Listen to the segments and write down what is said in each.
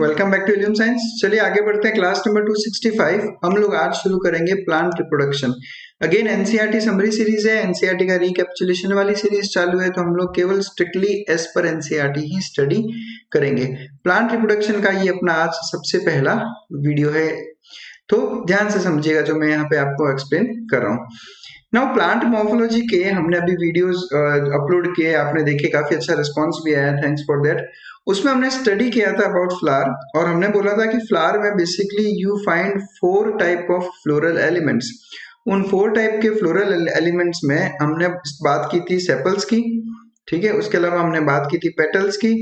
Welcome back to Illume Science. चलिए आगे बढ़ते हैं। क्लास नंबर 265 हम लोग आज शुरू करेंगे plant reproduction. Again NCERT summary series है, एनसीईआरटी का रिकैपिचुलेशन वाली सीरीज चालू है, तो हम लोग केवल स्ट्रिक्टली एज पर एनसीईआरटी ही स्टडी करेंगे। प्लांट रिप्रोडक्शन का ये अपना आज सबसे पहला वीडियो है, तो ध्यान से समझिएगा जो मैं यहाँ पे आपको एक्सप्लेन कर रहा हूँ। नाउ प्लांट मॉर्फोलॉजी के हमने अभी वीडियोस अपलोड किए, आपने देखे, काफी अच्छा रिस्पांस भी आया, थैंक्स फॉर दैट। उसमें हमने स्टडी किया था अबाउट फ्लावर, और हमने बोला था कि फ्लावर में basically you find 4 type of floral elements. उन 4 टाइप के फ्लोरल एलिमेंट्स में हमने बात की थी सेपल्स की, ठीक है। उसके अलावा हमने बात की थी पेटल्स की।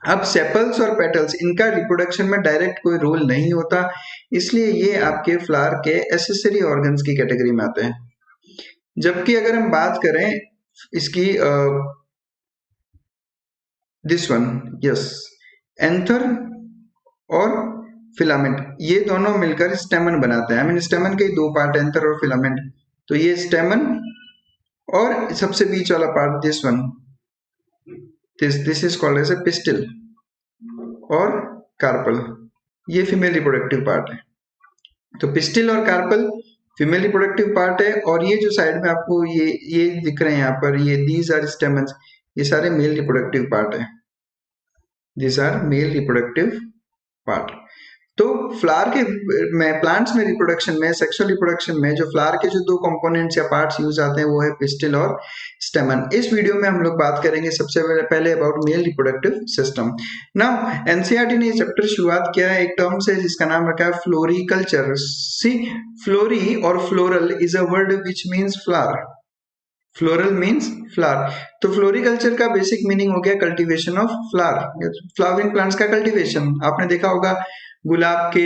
अब सेपल्स और पेटल्स, इनका रिप्रोडक्शन में डायरेक्ट कोई रोल नहीं होता, इसलिए ये आपके फ्लावर के एसेसरी ऑर्गन्स की कैटेगरी में आते हैं। जबकि अगर हम बात करें इसकी दिस वन, यस, एंथर और फिलामेंट, ये दोनों मिलकर स्टेमन बनाते हैं। आई मीन स्टेमन के 2 पार्ट, एंथर और फिलामेंट। तो ये स्टेमन और सबसे बीच वाला part this one, this is called as a pistil और कार्पल, ये फीमेल रिप्रोडक्टिव पार्ट है। तो पिस्टिल और कार्पल फीमेल रिप्रोडक्टिव पार्ट है, और ये जो साइड में आपको ये दिख रहे हैं यहाँ पर, ये दीज आर स्टेमन्स, ये सारे मेल रिप्रोडक्टिव पार्ट है। These are male reproductive part. तो फ्लावर के में, प्लांट्स में रिप्रोडक्शन में, सेक्सुअल रिप्रोडक्शन में जो फ्लावर के जो 2 कंपोनेंट्स या पार्ट्स यूज आते हैं वो है पिस्टिल और स्टेमन। इस वीडियो में हम लोग बात करेंगे सबसे पहले about male reproductive system. Now NCERT ने ये चैप्टर शुरुआत किया है एक टर्म से जिसका नाम रखा है फ्लोरिकल्चर। सी, फ्लोरी और floral is a word which means flower. Floral means flower. तो फ्लोरिकल्चर का बेसिक मीनिंग हो गया cultivation of flower, flowering plants का कल्टीवेशन। आपने देखा होगा गुलाब के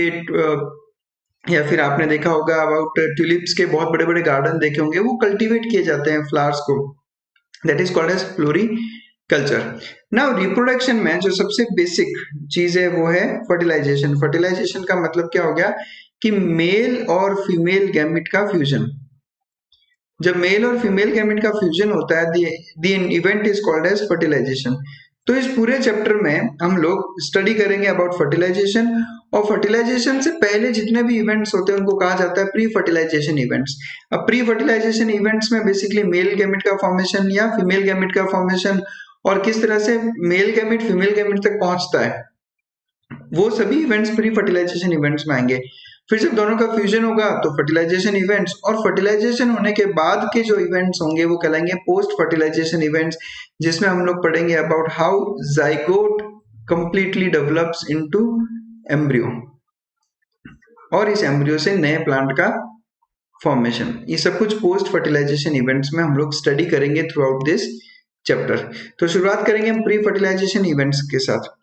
या फिर आपने देखा होगा अबाउट ट्यूलिप्स के बहुत बड़े बड़े गार्डन देखे होंगे, वो कल्टीवेट किए जाते हैं फ्लावर्स को, that is called as floriculture. Now reproduction में जो सबसे बेसिक चीज है वो है फर्टिलाइजेशन। फर्टिलाइजेशन का मतलब क्या हो गया कि मेल और फीमेल गैमेट का फ्यूजन। जब मेल और फीमेल गैमेट का फ्यूजन होता है, the event is called as fertilisation. तो इस पूरे चैप्टर में हम लोग स्टडी करेंगे अबाउट फर्टिलाइजेशन, और फर्टिलाइजेशन से पहले जितने भी इवेंट्स होते हैं उनको कहा जाता है प्री फर्टिलाइजेशन इवेंट्स। अब प्री फर्टिलाइजेशन इवेंट्स में बेसिकली मेल गैमेट का फॉर्मेशन या फीमेल गैमेट का फॉर्मेशन, और किस तरह से मेल गैमेट फीमेल गैमेट तक पहुंचता है, वो सभी इवेंट्स प्री फर्टिलाइजेशन इवेंट्स में आएंगे। फिर जब दोनों का फ्यूजन होगा तो फर्टिलाइजेशन इवेंट्स, और फर्टिलाइजेशन होने के बाद के जो इवेंट्स होंगे वो कहलाएंगे पोस्ट फर्टिलाइजेशन इवेंट्स, जिसमें हम लोग पढ़ेंगे about how zygote completely develops into embryo, और इस एम्ब्रियो से नए प्लांट का फॉर्मेशन। ये सब कुछ पोस्ट फर्टिलाइजेशन इवेंट्स में हम लोग स्टडी करेंगे थ्रू आउट दिस चैप्टर। तो शुरुआत करेंगे हम प्री फर्टिलाइजेशन इवेंट्स के साथ।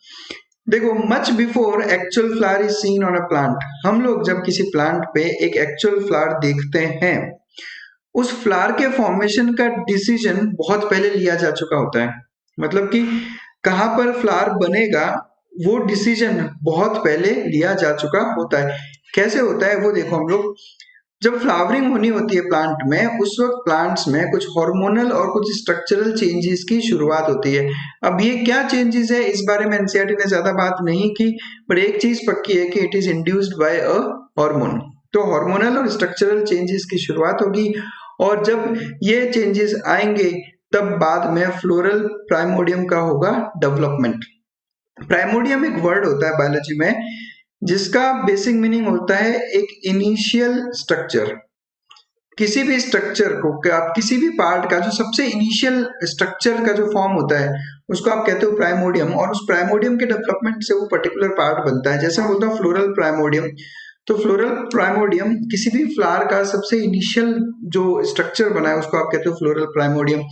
देखो, much before actual flower is seen on a plant, हम लोग जब किसी प्लांट पे एक एक्चुअल फ्लावर देखते हैं, उस फ्लावर के फॉर्मेशन का डिसीजन बहुत पहले लिया जा चुका होता है। मतलब कि कहां पर फ्लावर बनेगा वो डिसीजन बहुत पहले लिया जा चुका होता है। कैसे होता है वो देखो, हम लोग जब फ्लावरिंग होनी होती है प्लांट में, उस वक्त प्लांट्स में कुछ हार्मोनल और कुछ स्ट्रक्चरल चेंजेस की शुरुआत होती है। अब ये क्या चेंजेस है इस बारे में एनसीईआरटी ने ज्यादा बात नहीं की, पर एक चीज पक्की है कि it is induced by a hormone. तो हार्मोनल और स्ट्रक्चरल चेंजेस की शुरुआत होगी, और जब ये चेंजेस आएंगे तब बाद में फ्लोरल प्राइमोडियम का होगा डेवलपमेंट। प्राइमोडियम एक वर्ड होता है बायोलॉजी में जिसका बेसिक मीनिंग होता है एक इनिशियल स्ट्रक्चर। किसी भी स्ट्रक्चर को, आप किसी भी पार्ट का जो सबसे इनिशियल स्ट्रक्चर का जो फॉर्म होता है उसको आप कहते हो प्राइमोडियम, और उस प्राइमोडियम के डेवलपमेंट से वो पर्टिकुलर पार्ट बनता है। जैसे मैं बोलता हूँ फ्लोरल प्राइमोडियम, तो फ्लोरल प्राइमोडियम किसी भी फ्लावर का सबसे इनिशियल जो स्ट्रक्चर बना है उसको आप कहते हो फ्लोरल प्राइमोडियम।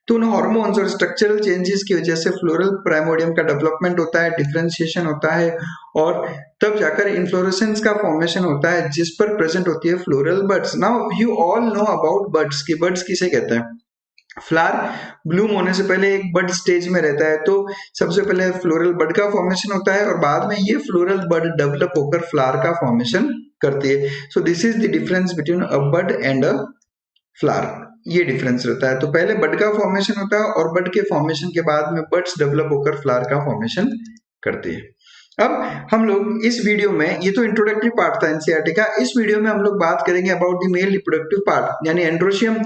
तो उन हार्मोन्स और स्ट्रक्चरल चेंजेस की वजह से फ्लोरल प्राइमोडियम का डेवलपमेंट होता है, डिफरेंशिएशन होता है, और तब जाकर इन्फ्लोरेसेंस का फॉर्मेशन होता है जिस पर प्रेजेंट होती है floral buds. Now you all know about buds की, बड्स किसे कहते हैं। फ्लावर ब्लूम होने से पहले एक बड स्टेज में रहता है, तो सबसे पहले फ्लोरल बड का फॉर्मेशन होता है, और बाद में ये फ्लोरल बड डेवलप होकर फ्लावर का फॉर्मेशन करती है। So this is the difference between a bud and a flower, ये डिफरेंस रहता है। तो पहले बड का फॉर्मेशन होता है, और बड के फॉर्मेशन के बाद में बड्स डेवलप होकर फ्लावर का फॉर्मेशन करती है। अब हम लोग इस वीडियो में, ये तो इंट्रोडक्टरी पार्ट था एनसीईआरटी का, इस वीडियो में हम लोग बात करेंगे about the mail reproductive part, यानी एंड्रोशियम।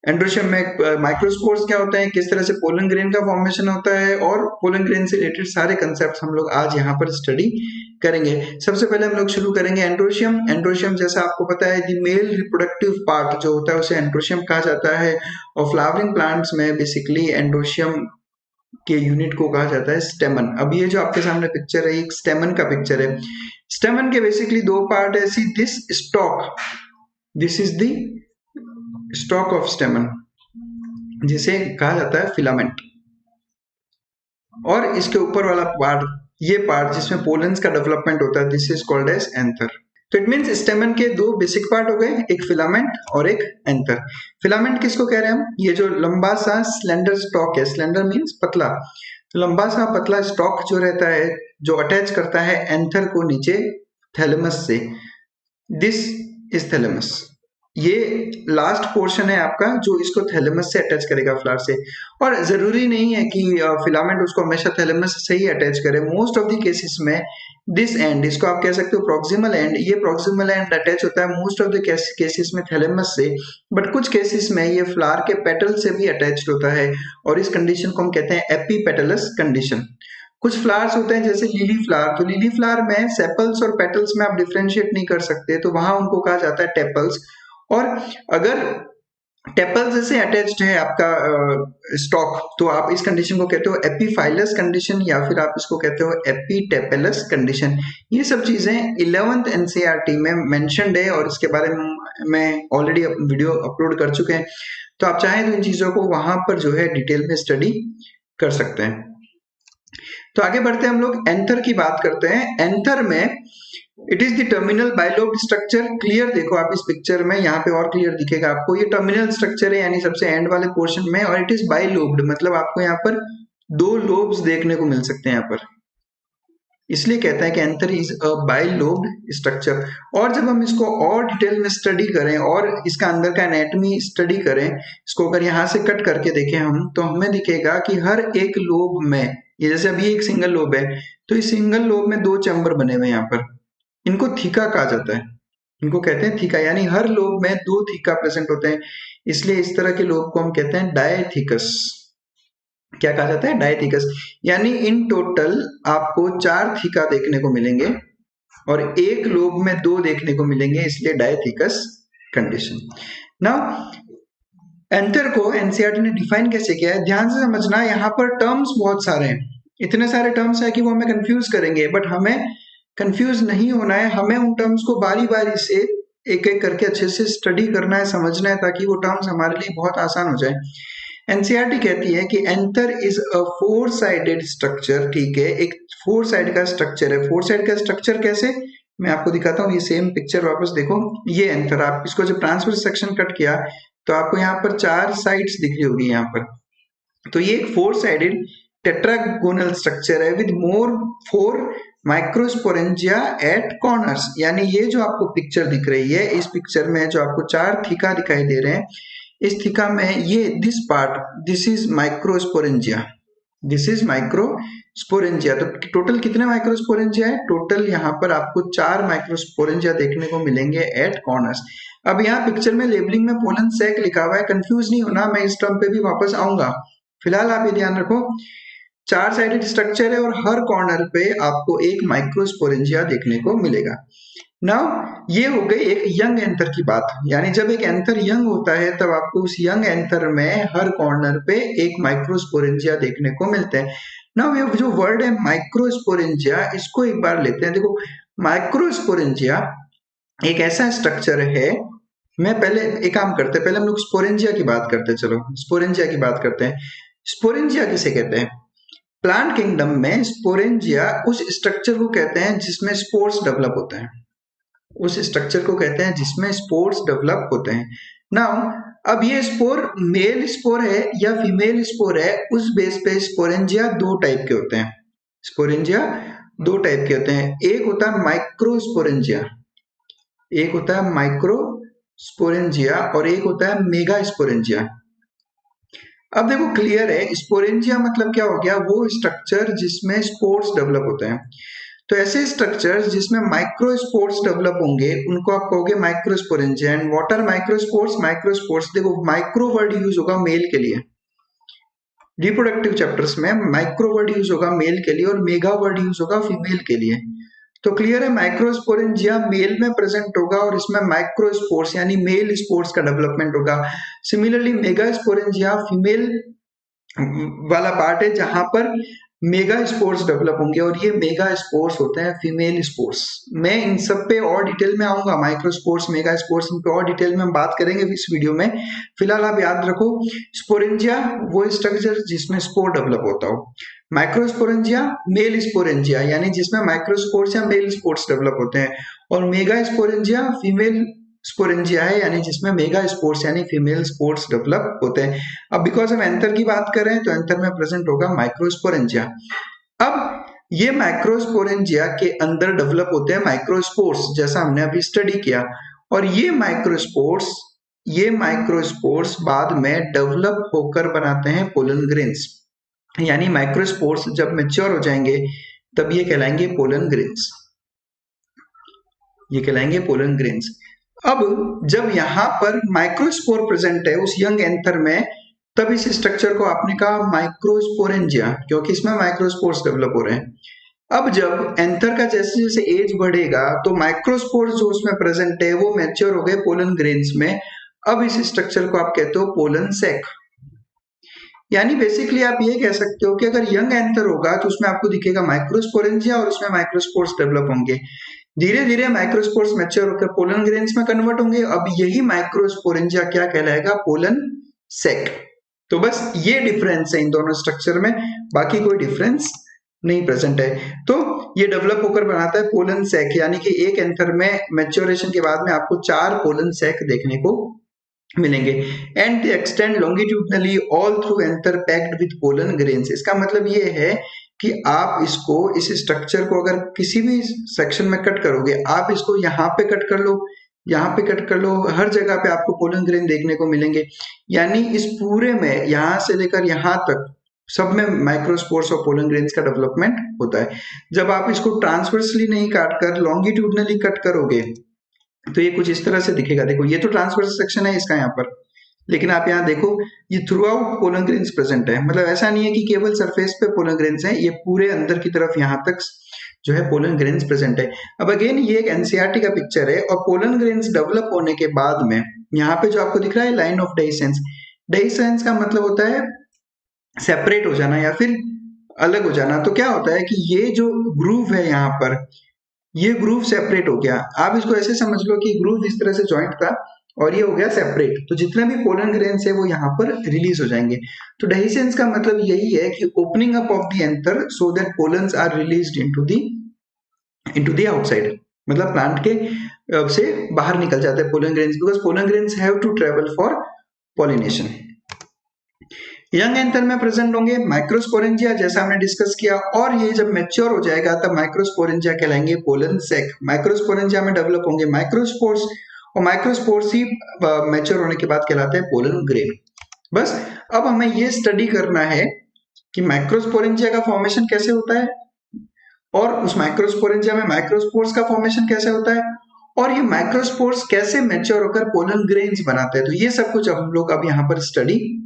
एंड्रोशियम में माइक्रोस्पोर्स क्या होते हैं, किस तरह से पोलन ग्रेन का फॉर्मेशन होता है, और पोलन ग्रेन से रिलेटेड सारे कंसेप्ट हम लोग आज यहाँ पर स्टडी करेंगे। सबसे पहले हम लोग शुरू करेंगे एंड्रोशियम। एंड्रोशियम जैसा आपको पता है द मेल रिप्रोडक्टिव पार्ट जो होता है उसे एंड्रोशियम कहा जाता है, और फ्लावरिंग प्लांट्स में बेसिकली एंड्रोशियम के यूनिट को कहा जाता है स्टेमन। अब ये जो आपके सामने पिक्चर है एक स्टेमन का पिक्चर है। स्टेमन के बेसिकली दो पार्ट है, see this stock, this is the stock of स्टेमन जिसे कहा जाता है फिलामेंट, और इसके ऊपर वाला पार्ट, ये पार्ट जिसमें पोलेंस का डेवलपमेंट होता है, this is called as anther. तो इट मींस स्टेमन के दो बेसिक पार्ट हो गए, एक फिलामेंट और एक एंथर। फिलामेंट किसको कह रहे हैं हम, ये जो लंबा सा स्लेंडर स्टॉक है, स्लेंडर मींस पतला, तो लंबा सा पतला स्टॉक जो रहता है जो अटैच करता है एंथर को नीचे थैलेमस से, दिस इज थैलेमस। ये लास्ट पोर्शन है आपका जो इसको थैलेमस से अटैच करेगा फ्लावर से, और जरूरी नहीं है कि फिलामेंट उसको हमेशा थैलेमस से ही अटैच करे। मोस्ट ऑफ द केसेस में दिस एंड, इसको आप कह सकते हो प्रॉक्सिमल एंड, ये प्रॉक्सिमल एंड अटैच होता है मोस्ट ऑफ द केसेस में थैलेमस से, बट कुछ केसेस में ये फ्लावर के पेटल से भी अटैच्ड होता है, और इस कंडीशन को हम कहते हैं एपीपेटलस कंडीशन। कुछ फ्लावर्स होते हैं जैसे लिली फ्लावर, तो लिली फ्लावर में सेपल्स और पेटल्स में आप डिफरेंशिएट नहीं कर सकते, तो वहां उनको कहा जाता है टेपल्स। और अगर टेपल से अटैच्ड है आपका स्टॉक, तो आप इस कंडीशन को कहते हो एपीफाइलस कंडीशन, या फिर आप इसको कहते हो एपीटेपेलस कंडीशन। ये सब चीजें 11th एनसीईआरटी में मेंशन्ड है, और इसके बारे में मैं ऑलरेडी वीडियो अपलोड कर चुके हैं, तो आप चाहें तो इन चीजों को वहां पर जो है डिटेल में स्टडी कर सकते हैं। तो आगे बढ़ते हैं, हम लोग एंथर की बात करते हैं। एंथर में it is the terminal bilobed structure. Clear देखो आप इस पिक्चर में, यहाँ पे और क्लियर दिखेगा आपको, ये टर्मिनल स्ट्रक्चर है यानी सबसे एंड वाले पोर्शन में, और इट इज बाइलोब्ड मतलब आपको यहाँ पर दो लोब्स देखने को मिल सकते हैं यहाँ पर, इसलिए कहता है कि anther is a bilobed structure. और जब हम इसको और डिटेल में स्टडी करें और इसका अंदर का एनाटॉमी स्टडी करें, इसको अगर यहाँ से कट करके देखें हम, तो हमें दिखेगा कि हर एक लोब में, ये जैसे अभी एक सिंगल लोब है, तो इस सिंगल लोब में दो चैम्बर बने हुए हैं यहाँ पर, इनको थीका कहा जाता है, इनको कहते हैं थीका, यानी हर लोब में दो थीका प्रेजेंट होते हैं, इसलिए इस तरह के लोब को हम कहते हैं डायथीकस। क्या कहा जाता है, डायथीकस। यानी इन टोटल आपको 4 थीका देखने को मिलेंगे और एक लोब में 2 देखने को मिलेंगे, इसलिए डायथीकस कंडीशन। नाउ एंथर को एनसीईआरटी ने डिफाइन कैसे किया है, ध्यान से समझना, यहाँ पर टर्म्स बहुत सारे हैं, इतने सारे टर्म्स है कि वो हमें कंफ्यूज करेंगे, बट हमें कंफ्यूज नहीं होना है, हमें उन टर्म्स को बारी बारी से एक एक करके अच्छे से स्टडी करना है, समझना है, ताकि वो टर्म्स हमारे लिए बहुत आसान हो जाए। एनसीईआरटी कहती है कि anther is a 4 sided structure, ठीक है, एक 4 साइड का स्ट्रक्चर है। 4 साइड का स्ट्रक्चर कैसे, मैं आपको दिखाता हूँ, ये सेम पिक्चर वापस देखो, ये एंथर, आप इसको जब ट्रांसफर सेक्शन कट किया तो आपको यहाँ पर 4 साइड्स दिख रही होगी यहाँ पर, तो ये एक 4 साइडेड टेट्रागोनल स्ट्रक्चर है with more 4 microsporangia at corners. यानी ये जो आपको पिक्चर दिख रही है, इस पिक्चर में जो आपको 4 थीका दिखाई दे रहे हैं, इस थीका में ये this part, this is microsporangia, this is microsporangia. तो टोटल कितने माइक्रोस्पोरेंजिया है, टोटल यहाँ पर आपको 4 माइक्रोस्पोरेंजिया देखने को मिलेंगे एट कॉर्नर्स। अब यहाँ पिक्चर में लेबलिंग में पोलन सैक लिखा हुआ है, कंफ्यूज नहीं होना, मैं इस टर्म पे भी वापस आऊंगा, फिलहाल आप ये ध्यान रखो 4 साइडेड स्ट्रक्चर है और हर कॉर्नर पे आपको एक माइक्रोस्पोरेंजिया देखने को मिलेगा। नाउ ये हो गई एक यंग एंथर की बात, यानी जब एक एंथर यंग होता है तब आपको उस यंग एंथर में हर कॉर्नर पे एक माइक्रोस्पोरेंजिया देखने को मिलते हैं। नाउ ये जो वर्ड है माइक्रोस्पोरेंजिया, इसको एक बार लेते हैं। देखो माइक्रोस्पोरेंजिया एक ऐसा स्ट्रक्चर है, मैं पहले एक काम करते हैं, पहले हम लोग स्पोरेंजिया की बात करते हैं, चलो स्पोरेंजिया की बात करते हैं। स्पोरेंजिया किसे कहते हैं, प्लांट किंगडम में स्पोरेंजिया उस स्ट्रक्चर को कहते हैं जिसमें स्पोर्स डेवलप होते हैं, उस स्ट्रक्चर को कहते हैं जिसमें स्पोर्स डेवलप होते हैं। नाउ अब ये स्पोर मेल स्पोर है या फीमेल स्पोर है, उस बेस पे स्पोरेंजिया 2 टाइप के होते हैं, स्पोरेंजिया 2 टाइप के होते हैं, एक होता है माइक्रोस्पोरेंजिया, एक होता है माइक्रोस्पोरेंजिया और एक होता है मेगा स्पोरेंजिया। अब देखो क्लियर है, स्पोरेंजिया मतलब क्या हो गया, वो स्ट्रक्चर जिसमें स्पोर्स डेवलप होते हैं। तो ऐसे स्ट्रक्चर्स जिसमें माइक्रोस्पोर्स डेवलप होंगे उनको आप कहोगे microsporangia. And what are microspores? Microspores देखो माइक्रो वर्ड यूज होगा मेल के लिए, रिप्रोडक्टिव चैप्टर्स में माइक्रो वर्ड यूज होगा मेल के लिए और मेगा वर्ड यूज होगा फीमेल के लिए। तो क्लियर है, माइक्रोस्पोरेंजिया मेल में प्रेजेंट होगा और इसमें माइक्रोस्पोर्स यानी मेल स्पोर्स का डेवलपमेंट होगा। सिमिलरली मेगा स्पोरेंजिया फीमेल वाला पार्ट है जहां पर मेगा स्पोर्स डेवलप होंगे और ये मेगा स्पोर्स होते हैं फीमेल स्पोर्स। मैं इन सब पे और डिटेल में आऊंगा, माइक्रोस्पोर्स मेगा स्पोर्स इन पे और डिटेल में हम बात करेंगे इस वीडियो में। फिलहाल आप याद रखो स्पोरेंजिया वो स्ट्रक्चर जिसमें स्पोर डेवलप होता हो, माइक्रोस्पोरेंजिया मेल स्पोरेंजिया यानी जिसमें माइक्रोस्पोर्स या मेल स्पोर्स डेवलप होते हैं, और मेगा स्पोरेंजिया फीमेल स्पोरेंजिया है यानी जिसमें मेगा स्पोर्स यानी फीमेल स्पोर्स डेवलप होते हैं। अब बिकॉज हम एंथर की बात कर रहे हैं तो एंथर में प्रेजेंट होगा माइक्रोस्पोरेंजिया। अब ये माइक्रोस्पोरेंजिया के अंदर डेवलप होते हैं माइक्रोस्पोर्स जैसा हमने अभी स्टडी किया, और ये माइक्रोस्पोर्स बाद में डेवलप होकर बनाते हैं पोलन ग्रेन्स, यानी माइक्रोस्पोर्स जब मैच्योर हो जाएंगे तब ये कहलाएंगे पोलन ग्रेन्स, ये कहलाएंगे पोलन ग्रेन्स। अब जब यहाँ पर माइक्रोस्पोर प्रेजेंट है उस यंग एंथर में, तब इस स्ट्रक्चर को आपने कहा माइक्रोस्पोरेंजिया क्योंकि इसमें माइक्रोस्पोर्स डेवलप हो रहे हैं। अब जब एंथर का जैसे जैसे एज बढ़ेगा तो माइक्रोस्पोर्स जो उसमें प्रेजेंट है वो मैच्योर हो गए पोलन ग्रेन्स में। अब इस स्ट्रक्चर को आप कहते हो पोलन सैक। यानी बेसिकली आप ये कह सकते हो कि अगर यंग एंथर होगा तो उसमें आपको दिखेगा माइक्रोस्पोरेंजिया और उसमें माइक्रोस्पोर्स डेवलप होंगे। धीरे धीरे माइक्रोस्पोर्स मैच्योर होकर पोलन ग्रेन्स में कन्वर्ट होंगे। अब यही माइक्रोस्पोरेंजिया क्या कहलाएगा? Pollen sac. तो बस ये डिफरेंस है इन दोनों स्ट्रक्चर में, बाकी कोई डिफरेंस नहीं प्रेजेंट है। तो ये डेवलप होकर बनाता है पोलन सैक, यानी कि एक एंथर में मैच्योरेशन के बाद में आपको 4 पोलन सैक देखने को मिलेंगे। And they extend longitudinally all through anther packed with pollen grains. इसका मतलब ये है कि आप इसको इस स्ट्रक्चर को अगर किसी भी सेक्शन में कट करोगे, आप इसको यहाँ पे कट कर लो, यहाँ पे कट कर लो, हर जगह पे आपको पोलन ग्रेन देखने को मिलेंगे। यानी इस पूरे में यहाँ से लेकर यहाँ तक सब में माइक्रोस्पोर्स और पोलन ग्रेन्स का डेवलपमेंट होता है। जब आप इसको ट्रांसवर्सली नहीं काट कर लॉन्गिट्यूडनली कट करोगे तो ये कुछ इस तरह से दिखेगा। देखो ये तो ट्रांसवर्स सेक्शन है इसका यहाँ पर, लेकिन आप यहाँ देखो ये through out pollen grains present है। मतलब ऐसा नहीं है कि केवल सरफेस पे पोलन ग्रेन्स है, ये पूरे अंदर की तरफ यहाँ तक जो है पोलन ग्रेन्स प्रेजेंट है। अब अगेन ये एक एनसीईआरटी का पिक्चर है और पोलन ग्रेन्स डेवलप होने के बाद में यहाँ पे जो आपको दिख रहा है लाइन ऑफ डेहिसेंस, डेहिसेंस का मतलब होता है सेपरेट हो जाना या फिर अलग हो जाना। तो क्या होता है कि ये जो ग्रूव है यहाँ पर, ये ग्रूव सेपरेट हो गया। आप इसको ऐसे समझ लो कि ग्रूव इस तरह से जॉइंट था और ये हो गया सेपरेट, तो जितने भी पोलन ग्रेन्स है वो यहाँ पर रिलीज हो जाएंगे। तो डेहिसेंस का मतलब यही है कि opening up of the anther so that pollens are released into the outside, मतलब प्लांट के से बाहर निकल जाते हैं pollen grains, because pollen grains have to travel for pollination. Young anther में प्रेजेंट होंगे माइक्रोस्पोरेंजिया जैसा हमने डिस्कस किया, और ये जब मैच्योर हो जाएगा तब माइक्रोस्पोरेंजिया कहलाएंगे पोलन सैक। माइक्रोस्पोरेंजिया में डेवलप होंगे माइक्रोस्पोर्स और माइक्रोस्पोर्स ही मैच्योर होने के बाद कहलाते हैं पोलन ग्रेन। बस अब हमें ये स्टडी करना है कि माइक्रोस्पोरेंजिया का फॉर्मेशन कैसे होता है और उस माइक्रोस्पोरेंजिया में माइक्रोस्पोर्स का फॉर्मेशन कैसे होता है और ये माइक्रोस्पोर्स कैसे मैच्योर होकर पोलन ग्रेन्स बनाते हैं। तो ये सब कुछ हम लोग अब यहाँ पर स्टडी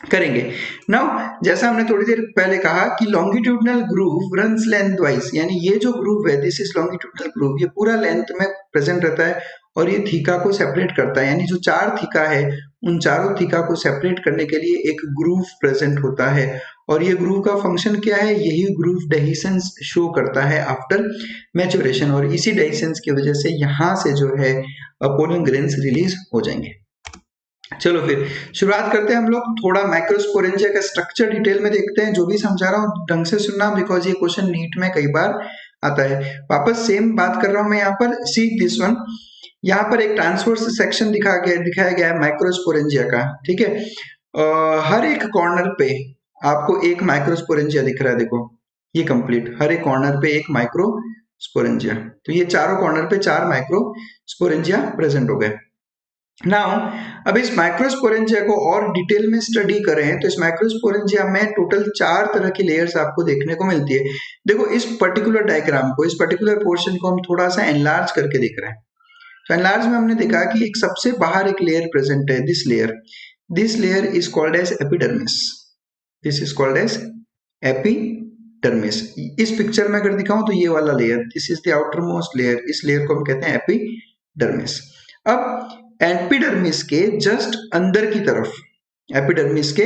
करेंगे। नाउ जैसा हमने थोड़ी देर पहले कहा कि longitudinal groove runs length wise, यानी ये जो ग्रूव है दिस इज लॉन्गिट्यूडनल ग्रूव, ये पूरा लेंथ में प्रेजेंट रहता है और ये थीका को सेपरेट करता है। यानी जो 4 थीका है उन चारों थीका को सेपरेट करने के लिए एक ग्रूव प्रेजेंट होता है, और ये ग्रूव का फंक्शन क्या है? यही ग्रूव डेहिसेंस शो करता है आफ्टर मैच्योरेशन, और इसी डेहिसेंस की वजह से यहाँ से जो है पोलन ग्रेन्स रिलीज हो जाएंगे। चलो फिर शुरुआत करते हैं हम लोग। थोड़ा माइक्रोस्पोरेंजिया का स्ट्रक्चर डिटेल में देखते हैं। जो भी समझा रहा हूँ ढंग से सुनना, बिकॉज ये क्वेश्चन नीट में कई बार आता है। वापस सेम बात कर रहा हूं मैं यहाँ पर, सी दिस वन। यहाँ पर एक ट्रांसवर्स सेक्शन दिखाया गया है माइक्रोस्पोरेंजिया का, ठीक है। हर एक कॉर्नर पे आपको एक माइक्रोस्पोरेंजिया दिख रहा है, देखो ये कंप्लीट, हर एक कॉर्नर पे एक माइक्रोस्पोरेंजिया। तो ये चारों कॉर्नर पे 4 माइक्रोस्पोरेंजिया प्रेजेंट हो गए। नाउ अब इस माइक्रोस्पोरेंजिया को और डिटेल में स्टडी करें तो इस माइक्रोस्पोरेंजिया में टोटल 4 तरह की लेयर्स आपको देखने को मिलती है। देखो इस पर्टिकुलर डायग्राम को, इस पर्टिकुलर पोर्शन को हम थोड़ा सा एनलार्ज करके देख रहे हैं। तो एनलार्ज में हमने देखा कि एक सबसे बाहर एक लेयर प्रेजेंट है, this layer is called as epidermis, this is called as epidermis. इस पिक्चर में अगर दिखाऊं तो ये वाला layer, this is the outer most layer, इस लेयर को हम कहते हैं एपिडर्मिस। अब एपिडर्मिस के जस्ट अंदर की तरफ, एपिडर्मिस के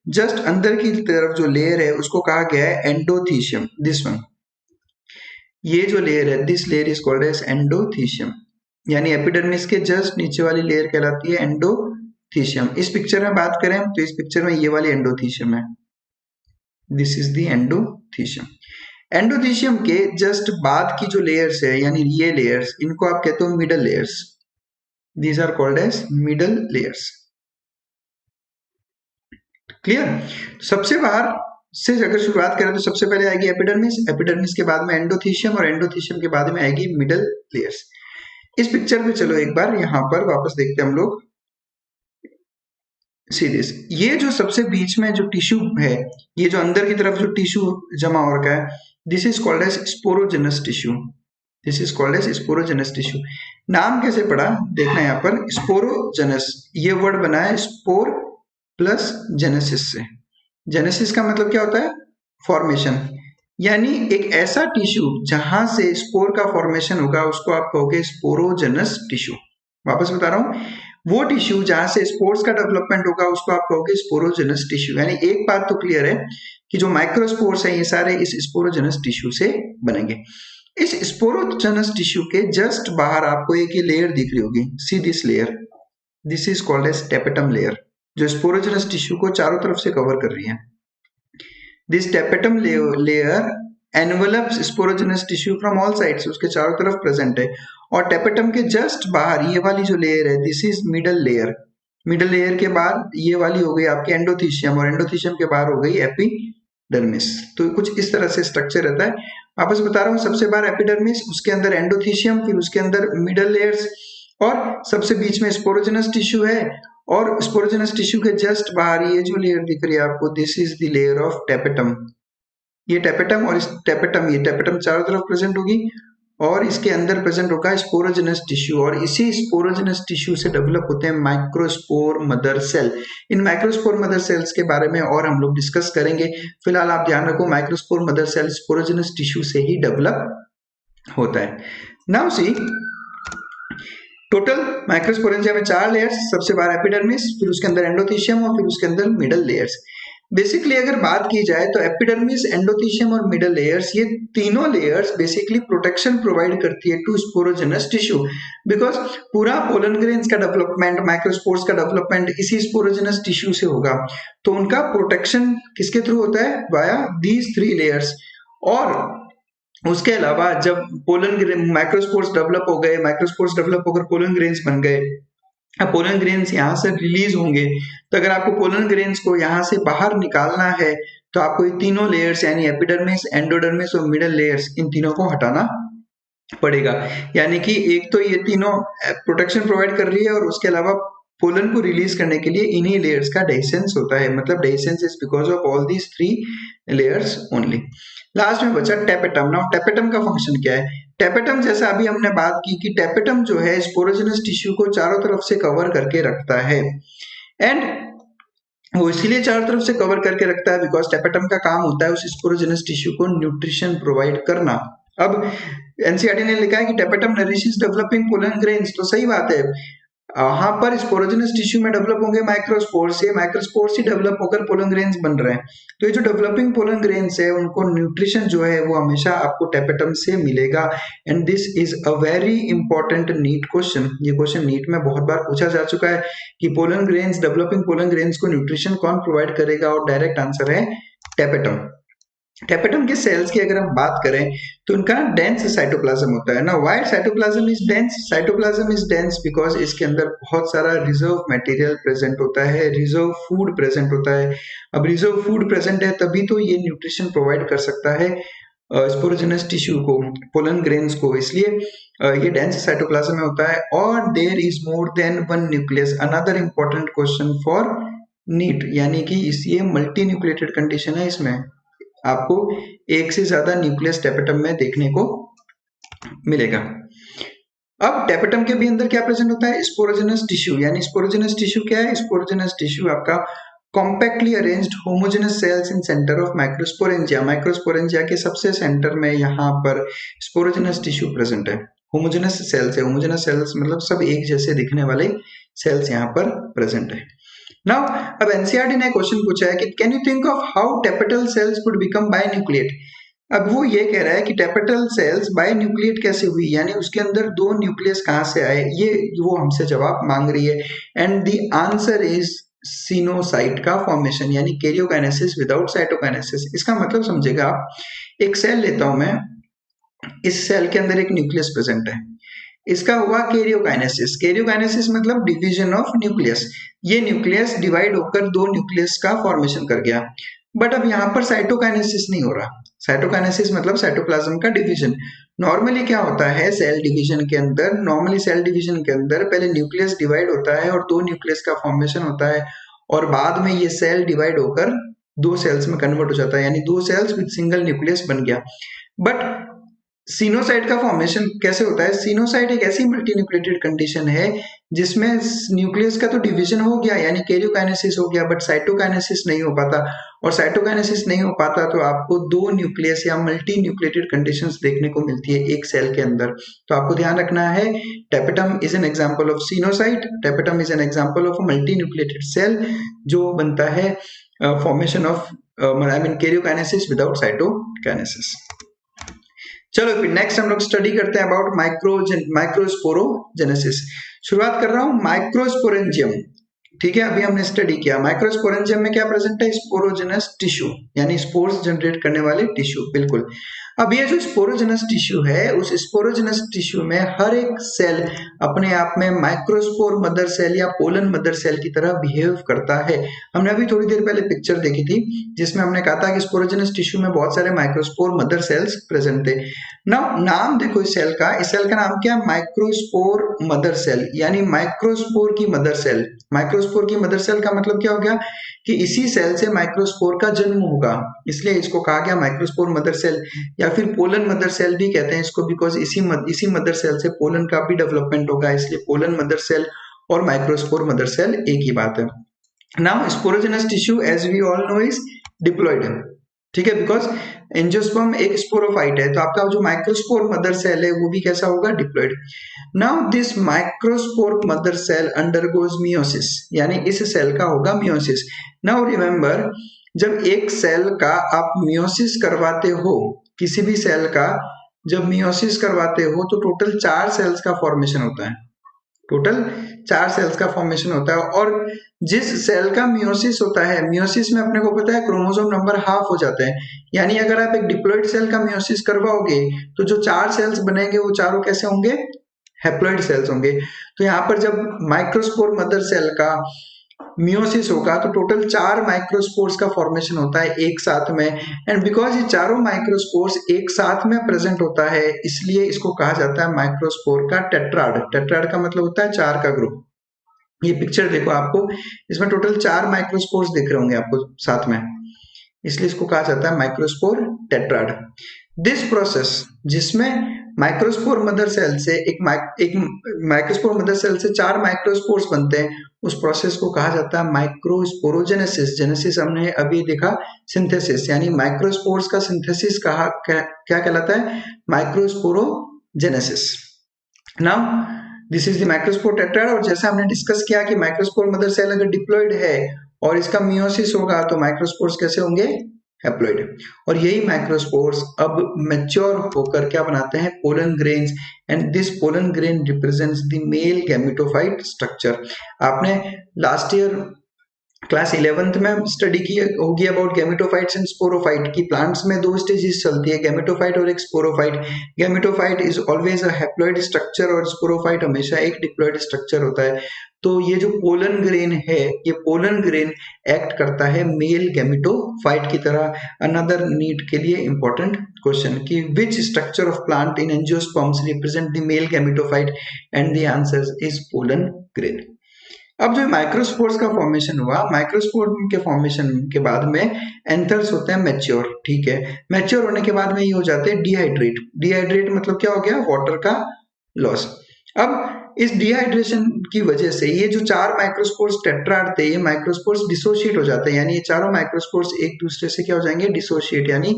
जस्ट अंदर की तरफ जो लेयर है उसको कहा गया है एंडोथीशियम, दिस वन, ये जो लेयर है this layer is called as endothecium, यानी एपिडर्मिस के जस्ट नीचे वाली लेयर कहलाती है एंडोथीशियम। इस पिक्चर में बात करें तो इस पिक्चर में ये वाली एंडोथीशियम है, this is the endothecium. Endothecium के जस्ट बाद की जो लेयर्स है यानी ये लेयर्स, इनको आप कहते हो middle layers, these are called as middle layers, clear. सबसे बाहर से अगर शुरुआत करें तो सबसे पहले आएगी एपिडर्मिस, एपिडर्मिस के बाद में एंडोथीशियम और एंडोथीशियम के बाद में आएगी मिडल लेयर्स। इस पिक्चर पे चलो एक बार यहां पर वापस देखते हैं हम लोग, सी दिस, ये जो सबसे बीच में जो टिश्यू है, ये जो अंदर की तरफ जो टिश्यू जमा हो रखा है, this is called as sporogenous tissue, this is called as sporogenous tissue. नाम कैसे पड़ा देखना यहाँ पर, स्पोरोजेनस, ये वर्ड बना है स्पोर प्लस जेनेसिस से। जेनेसिस का मतलब क्या होता है, फॉर्मेशन, यानी एक ऐसा टिश्यू जहां से स्पोर का फॉर्मेशन होगा उसको आप कहोगे स्पोरोजेनस टिश्यू। वापस बता रहा हूं, वो टिश्यू जहां से स्पोर्स का डेवलपमेंट होगा उसको आप कहोगे स्पोरोजेनस टिश्यू। यानी एक बात तो क्लियर है कि जो माइक्रोस्पोर्स है ये सारे इस स्पोरोजेनस टिश्यू से बनेंगे। इस स्पोरोजेनस टिश्यू के जस्ट बाहर आपको एक ये लेयर दिख रही होगी, see this layer, this is called as tapetum layer, जो स्पोरोजेनस टिश्यू को चारों तरफ से कवर कर रही है। This tapetum layer envelops sporogenous tissue from all sides, उसके चारों तरफ प्रेजेंट है। और टेपेटम के जस्ट बाहर ये वाली जो लेयर है this is middle layer, middle layer के बाद ये वाली हो गई आपकी एंडोथीशियम, और एंडोथीशियम के बाहर हो गई एपिडर्मिस। तो कुछ इस तरह से स्ट्रक्चर रहता है। वापस बता रहा हूँ, सबसे बाहर एपिडर्मिस, उसके अंदर एंडोथीशियम, फिर उसके अंदर मिडल लेयर्स, और सबसे बीच में स्पोरोजेनस टिश्यू है, और स्पोरोजेनस टिश्यू के जस्ट बाहर ये जो लेयर दिख रही है आपको, this is the layer of tapetum. ये टेपेटम और इस टेपेटम, ये टेपेटम चारों तरफ प्रेजेंट होगी और इसके अंदर प्रेजेंट होगा स्पोरोजेनस टिश्यू, और इसी स्पोरोजेनस टिश्यू से डेवलप होते हैं माइक्रोस्पोर मदर सेल। इन माइक्रोस्पोर मदर सेल्स के बारे में और हम लोग डिस्कस करेंगे। फिलहाल आप ध्यान रखो microspore mother cell sporogenous tissue से ही डेवलप होता है। नाउ सी, टोटल माइक्रोस्पोरेंजिया में 4 लेयर्स, सबसे बाहर एपिडर्मिस, फिर उसके अंदर एंडोथीशियम और फिर उसके अंदर मिडल लेयर्स। बेसिकली अगर बात की जाए तो एपिडर्मिस, एंडोथीशियम और मिडल लेयर्स, ये तीनों लेयर्स बेसिकली प्रोटेक्शन प्रोवाइड करती है टू स्पोरोजेनस टिश्यू, बिकॉज पूरा पोलन ग्रेन्स का डेवलपमेंट, माइक्रोस्पोर्स का डेवलपमेंट इसी स्पोरोजेनस टिश्यू से होगा। तो उनका प्रोटेक्शन किसके थ्रू होता है, वाया दीज 3 लेयर्स। और उसके अलावा जब पोलन माइक्रोस्पोर्स डेवलप हो गए, माइक्रोस्पोर्स डेवलप होकर पोलन ग्रेन्स बन गए, अब पोलन ग्रेन्स यहाँ से रिलीज होंगे, तो अगर आपको पोलन ग्रेन्स को यहाँ से बाहर निकालना है तो आपको ये तीनों लेयर्स यानी एपिडर्मिस, एंडोडर्मिस और मिडल लेयर्स, इन तीनों को हटाना पड़ेगा। यानी कि एक तो ये तीनों प्रोटेक्शन प्रोवाइड कर रही है और उसके अलावा पोलन को रिलीज करने के लिए इन्हीं लेयर्स का डेhiscence होता है, मतलब dehiscence is because of all these 3 layers only. Last में बचा टेपेटम। नाउ टेपेटम का फंक्शन क्या है, टेपेटम जैसा अभी हमने बात की कि टेपेटम जो है स्पोरोजेनस टिश्यू को चारों तरफ से कवर करके रखता है, एंड वो इसीलिए चारों तरफ से कवर करके रखता है बिकॉज टेपेटम का काम होता है उस स्पोरोजेनस टिश्यू को न्यूट्रिशन प्रोवाइड करना। अब एनसीईआरटी ने लिखा है कि tapetum nourishes developing pollen grains, तो सही बात है, वहां पर स्पोरोजेनस टिश्यू में डेवलप होंगे माइक्रोस्पोर्स, ये माइक्रोस्पोर्स ही डेवलप होकर पोलन ग्रेन्स बन रहे हैं। तो ये जो डेवलपिंग पोलन ग्रेन्स है उनको न्यूट्रिशन जो है वो हमेशा आपको टेपेटम से मिलेगा, and this is a very important NEET question. ये क्वेश्चन नीट में बहुत बार पूछा जा चुका है कि pollen grains, developing pollen grains को न्यूट्रिशन कौन प्रोवाइड करेगा, और डायरेक्ट आंसर है टेपेटम। टेपेटम के सेल्स की अगर हम बात करें तो उनका डेंस साइटोप्लाज्म होता है ना। Why cytoplasm is dense, cytoplasm is dense because इसके अंदर बहुत सारा रिजर्व मटेरियल प्रेजेंट होता है, रिजर्व फूड प्रेजेंट होता है। अब रिजर्व फूड प्रेजेंट है तभी तो ये न्यूट्रिशन प्रोवाइड कर सकता है स्पोरोजेनस टिश्यू को, पोलन ग्रेन्स को, इसलिए ये डेंस साइटोप्लाज्म में होता है। और there is more than one nucleus, another important question for NEET, यानी कि ये मल्टी न्यूक्लिएटेड कंडीशन है, इसमें आपको एक से ज्यादा न्यूक्लियस टेपेटम में देखने को मिलेगा। अब टेपेटम के भी अंदर क्या प्रेजेंट होता है, स्पोरोजेनस टिश्यू, यानी स्पोरोजेनस टिश्यू क्या है, स्पोरोजेनस टिश्यू आपका compactly arranged homogenous cells in centre of microsporangia, microsporangia के सबसे सेंटर में यहाँ पर स्पोरोजेनस टिश्यू प्रेजेंट है। होमोजेनस सेल्स है, होमोजेनस सेल्स मतलब सब एक जैसे दिखने वाले सेल्स यहाँ पर प्रेजेंट है। नाउ अब एनसीईआरटी ने क्वेश्चन पूछा है कि can you think of how tapetal cells could become binucleate. अब वो ये कह रहा है कि टेपेटल सेल्स बायन्यूक्लिएट कैसे हुई, यानी उसके अंदर दो न्यूक्लियस कहां से आए, ये वो हमसे जवाब मांग रही है। एंड द आंसर इज सिनोसाइट का फॉर्मेशन, यानी कैरियोकाइनेसिस विदाउट साइटोकाइनेसिस। इसका मतलब समझेगा आप, एक सेल लेता हूं मैं, इस सेल के अंदर एक न्यूक्लियस प्रेजेंट है, इसका हुआ कैरियोकाइनेसिस। कैरियोकाइनेसिस मतलब डिवीजन ऑफ न्यूक्लियस, ये न्यूक्लियस डिवाइड होकर दो न्यूक्लियस का फॉर्मेशन कर गया। बट अब यहाँ पर साइटोकाइनेसिस नहीं हो रहा। साइटोकाइनेसिस मतलब साइटोप्लाज्म का डिवीजन। नॉर्मली क्या होता है सेल डिवीजन के अंदर, नॉर्मली सेल डिवीजन के अंदर पहले न्यूक्लियस डिवाइड होता है और दो न्यूक्लियस का फॉर्मेशन होता है, और बाद में ये सेल डिवाइड होकर दो सेल्स में कन्वर्ट हो जाता है, यानी दो सेल्स विद सिंगल न्यूक्लियस बन गया। बट सिनोसाइट का फॉर्मेशन कैसे होता है, सिनोसाइट एक ऐसी मल्टीन्यूक्लिएटेड कंडीशन है जिसमें न्यूक्लियस का तो डिवीजन हो गया, यानी कैरियोकाइनेसिस हो गया, बट साइटोकाइनेसिस नहीं हो पाता। और साइटोकाइनेसिस नहीं हो पाता तो आपको दो न्यूक्लियस या मल्टी न्यूक्लिएटेड कंडीशंस देखने को मिलती है एक सेल के अंदर। तो आपको ध्यान रखना है, tapetum is an example of coenocyte, tapetum is an example of multi nucleated cell जो बनता है formation of I mean karyokinesis without cytokinesis. चलो फिर नेक्स्ट हम लोग स्टडी करते हैं अबाउट माइक्रोस्पोरोजेनेसिस। शुरुआत कर रहा हूं माइक्रोस्पोरेंजियम, ठीक है। अभी हमने स्टडी किया माइक्रोस्पोरेंजियम में क्या प्रेजेंट है, स्पोरोजेनस टिश्यू, यानी स्पोर्स जनरेट करने वाले टिश्यू, बिल्कुल। अब ये जो स्पोरोजेनस टिश्यू है, उस स्पोरोजेनस टिश्यू में हर एक सेल अपने आप में माइक्रोस्पोर मदर सेल या पोलन मदर सेल की तरह बिहेव करता है। हमने अभी थोड़ी देर पहले पिक्चर देखी थी जिसमें हमने कहा था कि स्पोरोजेनस टिश्यू में बहुत सारे माइक्रोस्पोर मदर सेल्स प्रेजेंट थे। नाम देखो इस सेल का, इस सेल का नाम क्या है, माइक्रोस्पोर मदर सेल, यानी माइक्रोस्पोर की मदर सेल। माइक्रोस्पोर की मदर सेल का मतलब क्या हो गया कि इसी सेल से माइक्रोस्पोर का जन्म होगा, इसलिए इसको कहा गया माइक्रोस्पोर मदर सेल, या फिर पोलन मदर सेल भी कहते हैं इसको, बिकॉज इसी मदर सेल से पोलन का भी डेवलपमेंट होगा, इसलिए पोलन मदर सेल और माइक्रोस्पोर मदर सेल एक ही बात है। Now sporogenous tissue as we all know is diploid, ठीक है, बिकॉज एंजियोस्पर्म एक स्पोरोफाइट है, तो आपका जो माइक्रोस्पोर मदर सेल है वो भी कैसा होगा, diploid. Now this microspore mother cell undergoes meiosis, यानी इस सेल का होगा मियोसिस। नाउ रिमेंबर, जब एक सेल का आप मियोसिस करवाते हो, किसी भी सेल का जब मियोसिस करवाते हो तो टोटल 4 सेल्स का फॉर्मेशन होता है, टोटल 4 सेल्स का फॉर्मेशन होता है। और जिस सेल का मियोसिस होता है, मियोसिस में अपने को पता है क्रोमोसोम नंबर हाफ हो जाते हैं, यानी अगर आप एक डिप्लॉइड सेल का मियोसिस करवाओगे तो जो 4 सेल्स बनेंगे वो चारों कैसे होंगे, हैप्लॉइड सेल्स होंगे। तो यहाँ पर जब माइक्रोस्पोर मदर सेल का मियोसिस होगा तो टोटल 4 माइक्रोस्पोर्स का फॉर्मेशन होता है एक साथ में, एंड बिकॉज ये चारों माइक्रोस्पोर्स एक साथ में प्रेजेंट होता है इसलिए इसको कहा जाता है माइक्रोस्पोर का टेट्राड। टेट्राड का मतलब होता है 4 का ग्रुप। ये पिक्चर देखो, आपको इसमें टोटल 4 माइक्रोस्पोर्स दिख रहे होंगे आपको साथ में, इसलिए इसको कहा जाता है माइक्रोस्पोर टेट्राड। दिस प्रोसेस, जिसमें माइक्रोस्पोर मदर सेल से एक माइक्रोस्पोर मदर सेल से 4 माइक्रोस्पोर्स बनते हैं, उस प्रोसेस को कहा जाता है माइक्रोस्पोरोजेनेसिस। जेनेसिस हमने अभी देखा सिंथेसिस, यानी माइक्रोस्पोर्स का सिंथेसिस कहा क्या कहलाता है, microsporogenesis. Now this is the microspore tetrad, और जैसा हमने डिस्कस किया कि माइक्रोस्पोर मदर सेल अगर डिप्लॉइड है और इसका मियोसिस होगा तो माइक्रोस्पोर्स कैसे होंगे, हैप्लॉइड। और यही माइक्रोस्पोर्स अब मैच्योर होकर क्या बनाते हैं, pollen grains, and this pollen grain represents the male gametophyte structure. आपने लास्ट ईयर क्लास 11th में स्टडी की होगी अबाउट गैमेटोफाइट्स एंड स्पोरोफाइट की प्लांट्स में दो स्टेजेस चलती है, गैमेटोफाइट और एक sporophyte. Gametophyte is always a haploid structure और स्पोरोफाइट हमेशा एक डिप्लॉइड स्ट्रक्चर होता है। तो ये जो पोलन ग्रेन है, ये पोलन ग्रेन एक्ट करता है मेल गैमेटोफाइट की तरह। अनदर नीट के लिए इंपॉर्टेंट क्वेश्चन कि which structure of plant in angiosperms represent the male gametophyte, and the answer is pollen grain. अब जो माइक्रोस्पोर्स का फॉर्मेशन हुआ, माइक्रोस्पोर के फॉर्मेशन के बाद में एंथर्स होते हैं मैच्योर, ठीक है। मैच्योर होने के बाद में ये हो जाते हैं डिहाइड्रेट। डिहाइड्रेट मतलब क्या हो गया, वाटर का लॉस। अब इस डिहाइड्रेशन की वजह से ये जो चार माइक्रोस्पोर्स टेट्राड थे, ये माइक्रोस्पोर्स डिसोशिएट हो जाते हैं, यानी ये चारों माइक्रोस्पोर्स एक दूसरे से क्या हो जाएंगे, डिसोशिएट, यानी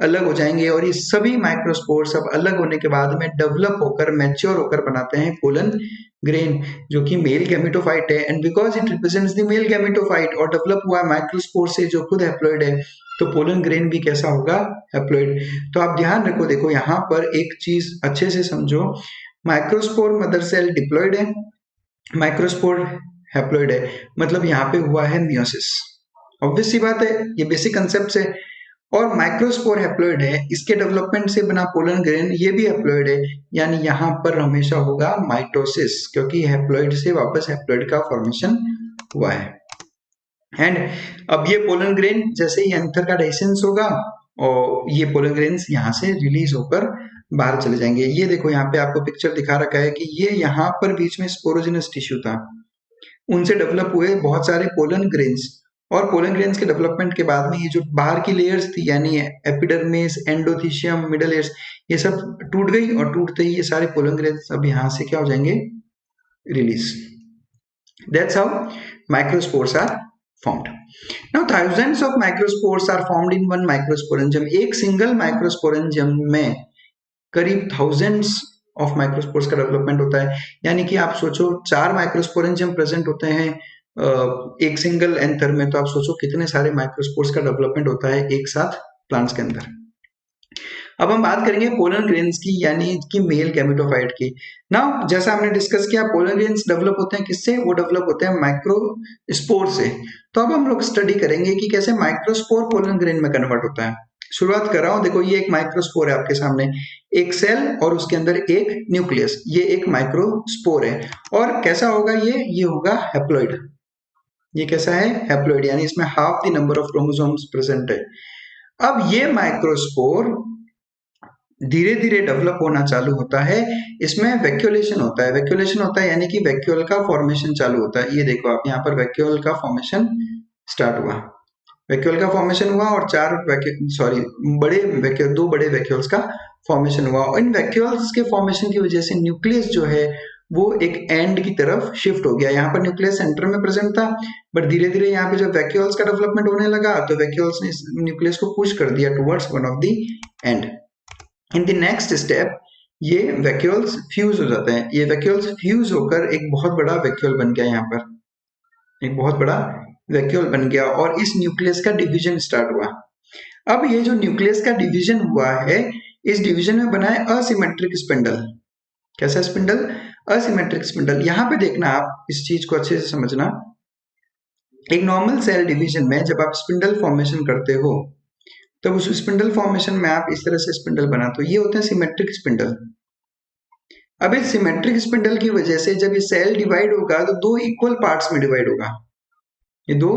अलग हो जाएंगे। और ये सभी माइक्रोस्पोर्स अब अलग होने के बाद में डेवलप होकर मैच्योर होकर बनाते हैं पोलन ग्रेन, जो कि मेल गैमेटोफाइट है। And because it represents the male gametophyte और डेवलप हुआ माइक्रोस्पोर से जो खुद हैप्लॉइड है, तो पोलन ग्रेन भी कैसा होगा, हैप्लॉइड। तो आप ध्यान रखो, देखो यहाँ पर एक चीज अच्छे से समझो, माइक्रोस्पोर मदर सेल डिप्लॉइड है, माइक्रोस्पोर हैप्लॉइड है, मतलब यहाँ पे हुआ है मियोसिस। ऑब्वियस सी बात है, ये बेसिक कंसेप्ट है। और माइक्रोस्पोर हैप्लॉइड है, इसके डेवलपमेंट से बना पोलन ग्रेन, ये भी हैप्लॉइड है, यानी यहाँ पर हमेशा होगा माइटोसिस, क्योंकि हैप्लॉइड से वापस हैप्लॉइड का फॉर्मेशन हुआ है। एंड अब ये पोलन ग्रेन जैसे ही एंथर का डाइसेंस होगा और ये पोलन ग्रेन्स यहाँ से रिलीज होकर बाहर चले जाएंगे। ये देखो यहाँ पे आपको पिक्चर दिखा रखा है कि ये यहाँ पर बीच में स्पोरोजिनस टिश्यू था, उनसे डेवलप हुए बहुत सारे पोलन ग्रेन्स। और पोलन ग्रेन्स के डेवलपमेंट के बाद में ये जो बाहर की लेयर्स थी, यानी एपिडर्मिस, एंडोथीशियम, मिडल लेयर्स, ये सब टूट गई और टूटते ही ये सारे पोलन ग्रेन्स अब यहाँ से क्या हो जाएंगे, release. That's how microspores are formed. Now thousands of microspores are formed in one microsporangium. एक सिंगल माइक्रोस्पोरेंजियम में करीब thousands ऑफ माइक्रोस्पोर्स का डेवलपमेंट होता है। यानी कि आप सोचो 4 माइक्रोस्पोरेंजियम प्रेजेंट होते हैं एक सिंगल एंथर में, तो आप सोचो कितने सारे माइक्रोस्पोर्स का डेवलपमेंट होता है एक साथ प्लांट्स के अंदर। अब हम बात करेंगे पोलन ग्रेन्स की, यानी कि मेल गैमेटोफाइट की। नाउ जैसा हमने डिस्कस किया, पोलन ग्रेन्स डेवलप होते हैं किससे, वो डेवलप होते हैं माइक्रोस्पोर से। तो अब हम लोग स्टडी करेंगे कि कैसे माइक्रोस्पोर पोलन ग्रेन में कन्वर्ट होता है। शुरुआत कर रहा हूं, देखो ये एक माइक्रोस्पोर है आपके सामने, एक सेल और उसके अंदर एक न्यूक्लियस, ये एक माइक्रोस्पोर है। और कैसा होगा ये होगा हैप्लॉइड। ये कैसा है, हैप्लॉइड, यानी इसमें half the number of chromosomes present है। अब ये माइक्रोस्पोर धीरे धीरे डेवलप होना चालू होता है, इसमें वैक्यूलेशन होता है। वैक्यूलेशन होता है यानी कि वैक्यूल का फॉर्मेशन चालू होता है। ये देखो आप यहाँ पर वैक्यूल का फॉर्मेशन स्टार्ट हुआ, वैक्यूल का फॉर्मेशन हुआ और दो बड़े वैक्यूल्स का फॉर्मेशन हुआ। इन वैक्यूल्स के फॉर्मेशन की वजह से न्यूक्लियस जो है वो एक एंड की तरफ शिफ्ट हो गया। यहाँ पर न्यूक्लियस सेंटर में प्रेजेंट था, बट धीरे धीरे यहाँ पे जब वैक्यूल्स का डेवलपमेंट होने लगा तो वैक्यूल्स ने न्यूक्लियस को पुश कर दिया towards one of the end. In the next step ये वैक्यूल्स फ्यूज हो जाते हैं। ये वैक्यूल्स फ्यूज होकर एक बहुत बड़ा वैक्यूल बन गया, यहाँ पर एक बहुत बड़ा वैक्यूल बन गया और इस न्यूक्लियस का डिवीजन स्टार्ट हुआ। अब ये जो न्यूक्लियस का डिवीजन हुआ है, इस डिवीजन में बना है असिमेट्रिक स्पिंडल। कैसा स्पिंडल, असिमेट्रिक स्पिंडल। यहाँ पे देखना, आप इस चीज को अच्छे से समझना। एक नॉर्मल सेल डिवीजन में जब आप स्पिंडल फॉर्मेशन करते हो तब उस स्पिंडल फॉर्मेशन में आप इस तरह से स्पिंडल बनाते हो, ये होते हैं सिमेट्रिक स्पिंडल। अब इस सिमेट्रिक स्पिंडल की वजह से जब ये सेल डिवाइड होगा तो दो इक्वल पार्ट्स में डिवाइड होगा, ये दो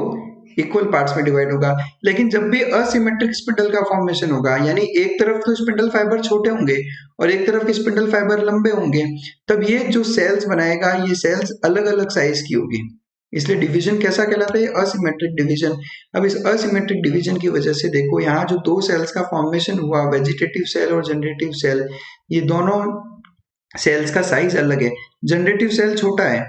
इक्वल पार्ट्स में डिवाइड होगा। लेकिन जब भी असिमेट्रिक स्पिंडल का फॉर्मेशन होगा, यानी एक तरफ तो स्पिंडल फाइबर छोटे होंगे और एक तरफ के स्पिंडल फाइबर लंबे होंगे, तब ये जो सेल्स बनाएगा ये सेल्स अलग अलग साइज की होगी। इसलिए डिवीजन कैसा कहलाता है, असिमेट्रिक डिवीजन। अब इस असिमेट्रिक डिवीजन की वजह से देखो यहाँ जो दो सेल्स का फॉर्मेशन हुआ, वेजिटेटिव सेल और जनरेटिव सेल, ये दोनों सेल्स का साइज अलग है। जनरेटिव सेल छोटा है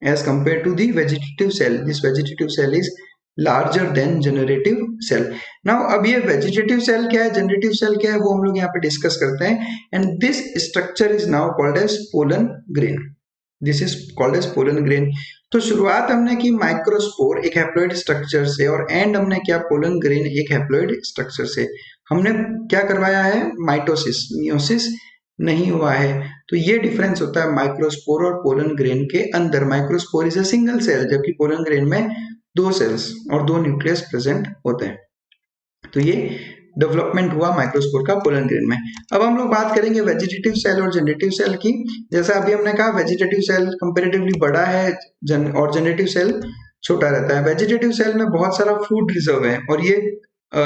as compare to the vegetative cell, this vegetative cell is larger than generative cell. Now अब ये वेजिटेटिव सेल क्या है, जनरेटिव सेल क्या है, वो हम लोग यहाँ पे डिस्कस करते हैं। And this structure is now called as pollen grain, this is called as pollen grain. तो शुरुआत हमने की माइक्रोस्पोर एक हैप्लॉइड स्ट्रक्चर से और एंड हमने किया पोलन ग्रेन एक हैप्लॉइड स्ट्रक्चर से। हमने क्या करवाया है, माइटोसिस, मियोसिस नहीं हुआ है। तो ये डिफरेंस होता है माइक्रोस्पोर और पोलन ग्रेन के अंदर। Microspore is a single cell, जबकि पोलन ग्रेन में 2 सेल्स और 2 न्यूक्लियस प्रेजेंट होते हैं। तो ये डेवलपमेंट हुआ माइक्रोस्पोर का पोलन ग्रेन में। अब हम लोग बात करेंगे वेजिटेटिव सेल और जनरेटिव सेल की। जैसा अभी हमने कहा वेजिटेटिव सेल कंपैरेटिवली बड़ा है और जनरेटिव सेल छोटा रहता है। वेजिटेटिव सेल में बहुत सारा फूड रिजर्व है और ये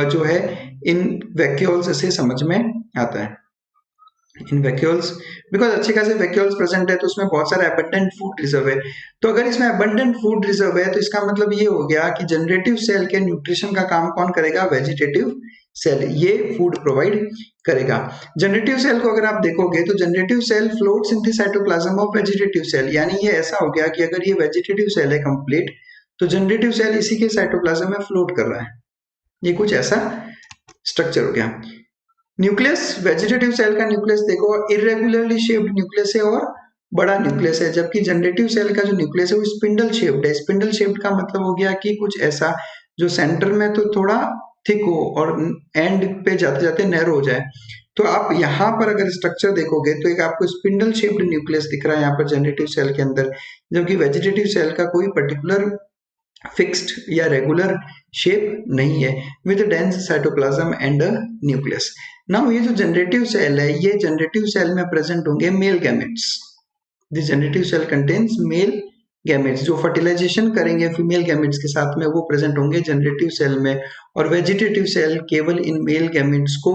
जो है इन वैक्यूल्स से समझ में आता है। इन वैक्यूल्स बिकॉज अच्छे खासे वैक्यूल्स प्रेजेंट है तो उसमें बहुत सारा एबंडेंट फूड रिजर्व है। तो अगर इसमें एबंडेंट फूड रिजर्व है तो इसका मतलब ये हो गया कि जनरेटिव सेल के न्यूट्रिशन का काम कौन करेगा? वेजिटेटिव सेल, ये फूड प्रोवाइड करेगा। जनरेटिव सेल को अगर आप देखोगे तो generative cell floats in the cytoplasm of vegetative cell, यानी ये ऐसा हो गया कि अगर ये वेजिटेटिव सेल है कंप्लीट तो जनरेटिव सेल इसी के साइटोप्लाज्म में फ्लोट कर रहा है। ये कुछ ऐसा स्ट्रक्चर हो गया। न्यूक्लियस, वेजिटेटिव सेल का न्यूक्लियस देखो इरेगुलरली शेप्ड न्यूक्लियस है और बड़ा न्यूक्लियस है, जबकि जनरेटिव सेल का जो न्यूक्लियस है वो स्पिंडल शेप्ड है। स्पिंडल शेप्ड का मतलब हो गया कि कुछ ऐसा जो सेंटर में तो थोड़ा थिक हो और एंड पे जाते जाते नैरो हो जाए। तो आप यहाँ पर अगर स्ट्रक्चर देखोगे तो एक आपको स्पिंडल शेप्ड न्यूक्लियस दिख रहा है यहाँ पर जनरेटिव सेल के अंदर, जबकि वेजिटेटिव सेल का कोई पर्टिकुलर फिक्स्ड या रेगुलर शेप नहीं है with dense cytoplasm and nucleus. Now ये जो जनरेटिव सेल है ये जनरेटिव सेल में प्रेजेंट होंगे male gametes. The generative cell contains male gametes, जो फर्टिलाइजेशन करेंगे फीमेल गैमेट्स के साथ में वो प्रेजेंट होंगे जनरेटिव सेल में। और वेजिटेटिव सेल केवल इन मेल गैमेट्स को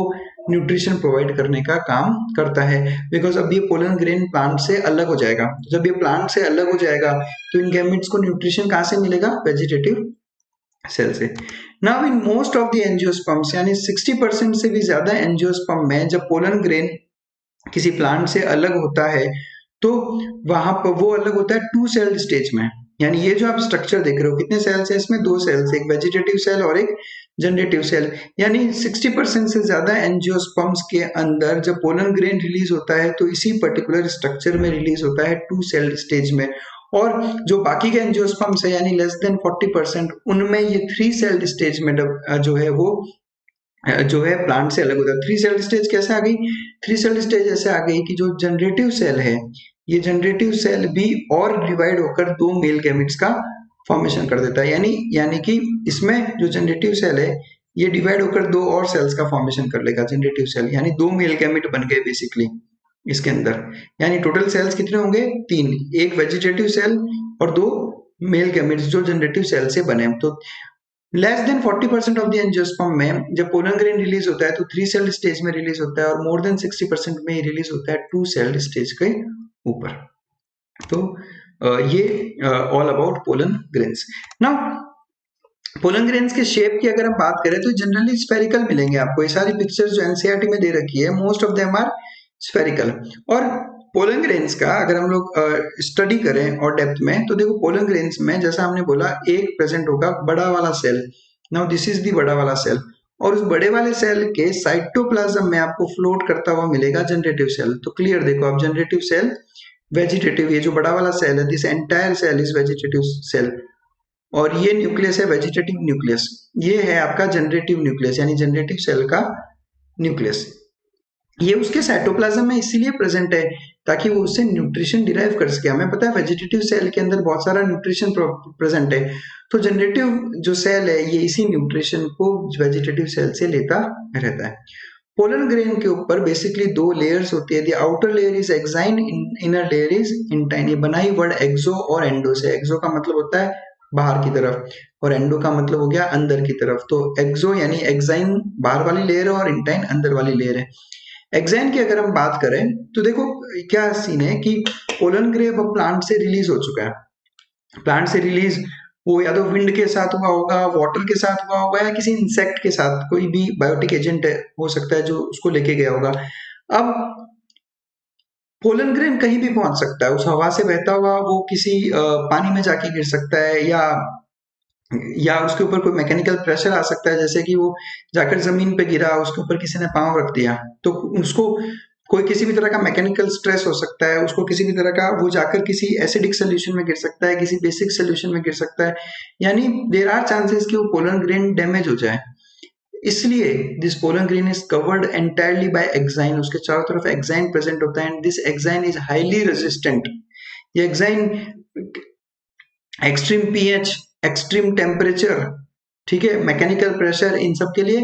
न्यूट्रिशन प्रोवाइड करने का काम करता है, बिकॉज अब ये पोलन ग्रेन प्लांट से अलग हो जाएगा। जब ये प्लांट से अलग हो जाएगा तो इन गैमेट्स को न्यूट्रिशन कहाँ से मिलेगा? वेजिटेटिव सेल से। Now in most of the angiosperms, यानी 60% से भी ज्यादा एंजियोस्पर्म में जब पोलन ग्रेन किसी प्लांट से अलग होता है तो वहां पर वो अलग होता है 2 सेल्ड स्टेज में। यानी ये जो आप स्ट्रक्चर देख रहे हो कितने सेल्स है इसमें? 2 सेल्स, एक वेजिटेटिव सेल और एक जनरेटिव सेल। यानी 60% से ज्यादा एंजियोस्पर्म्स के अंदर जब पोलन ग्रेन रिलीज होता है तो इसी पर्टिकुलर स्ट्रक्चर में रिलीज होता है 2 सेल्ड स्टेज में। और जो बाकी के एंजियोस्पर्म्स है यानी लेस देन 40%, उनमें ये 3 सेल्ड स्टेज में जो है वो जो है प्लांट से अलग होता है। 3 सेल्ड स्टेज कैसे आ गई? 3 सेल्ड स्टेज ऐसे आ गई कि जो जनरेटिव सेल है ये जनरेटिव सेल भी और डिवाइड होकर 2 मेल गैमेट्स का फॉर्मेशन कर देता है। यानी कि इसमें जो जनरेटिव सेल है ये डिवाइड होकर 2 और सेल्स का फॉर्मेशन कर लेगा जनरेटिव सेल, यानी 2 मेल गैमेट बन गए बेसिकली इसके अंदर। यानी टोटल सेल्स कितने होंगे? 3, एक वेजिटेटिव सेल और 2 मेल गैमेट्स जो जनरेटिव सेल से बने। तो less than 40% of the angiosperm में जब पोलन ग्रेन रिलीज होता है तो 3 सेल्ड स्टेज में रिलीज होता है और मोर देन 60% में रिलीज होता है 2 सेल्ड स्टेज के ऊपर। तो ये all about pollen grains. Now pollen grains के शेप की अगर हम बात करें तो जनरली स्फेरिकल मिलेंगे आपको। ये सारी पिक्चर्स जो एनसीईआरटी में दे रखी है most of them are spherical. और पोलन ग्रेन्स का अगर हम लोग स्टडी करें और डेप्थ में तो देखो पोलन ग्रेन्स में जैसा हमने बोला एक प्रेजेंट होगा बड़ा वाला cell. Now this is the बड़ा वाला सेल और उस बड़े वाले सेल के साइटोप्लाज्म में आपको फ्लोट करता हुआ मिलेगा जनरेटिव सेल। तो क्लियर देखो आप, जनरेटिव सेल, वेजिटेटिव, ये जो बड़ा वाला सेल है this entire cell is vegetative cell और ये न्यूक्लियस है वेजिटेटिव न्यूक्लियस। ये है आपका जनरेटिव न्यूक्लियस यानी जनरेटिव सेल का न्यूक्लियस। ये उसके साइटोप्लाज्म में इसीलिए प्रेजेंट है ताकि वो उससे न्यूट्रिशन डिराइव कर सके। हमें पता है वेजिटेटिव सेल के अंदर बहुत सारा न्यूट्रिशन प्रेजेंट है, तो जनरेटिव जो सेल है ये इसी न्यूट्रिशन को वेजिटेटिव सेल से लेता रहता है। पोलन ग्रेन के ऊपर बेसिकली 2 लेयर्स होती है। The outer layer is exine, inner layer is intine. ये बनाई वर्ड एक्सो और एंडो से। एक्सो का मतलब होता है बाहर की तरफ और एंडो का मतलब हो गया अंदर की तरफ। तो एक्सो यानी एक्साइन बाहर वाली लेयर है और इंटाइन अंदर वाली लेयर है। एक्साइन की अगर हम बात करें तो देखो क्या सीन है कि पोलन ग्रेन अब प्लांट से रिलीज हो चुका है। प्लांट से रिलीज वो या तो विंड के साथ हुआ होगा, वाटर के साथ हुआ होगा या किसी इंसेक्ट के साथ, कोई भी बायोटिक एजेंट हो सकता है जो उसको लेके गया होगा। अब पोलन ग्रेन कहीं भी पहुंच सकता है, उस हवा से बहता हुआ वो किसी पानी में जाके गिर सकता है या उसके ऊपर कोई मैकेनिकल प्रेशर आ सकता है, जैसे कि वो जाकर जमीन पे गिरा, उसके ऊपर किसी ने पांव रख दिया तो उसको कोई किसी भी तरह का मैकेनिकल स्ट्रेस हो सकता है, उसको किसी भी तरह का वो जाकर किसी एसिडिक सोल्यूशन में गिर सकता है, किसी बेसिक सोल्यूशन में गिर सकता है। यानी देयर आर चांसेस कि वो पोलन ग्रेन डैमेज हो जाए। इसलिए this pollen grain is covered entirely by exine. उसके चारों तरफ एक्साइन प्रेजेंट होता है and this exine is highly resistant. ये exine extreme pH extreme temperature, ठीक है, मैकेनिकल प्रेशर, इन सब के लिए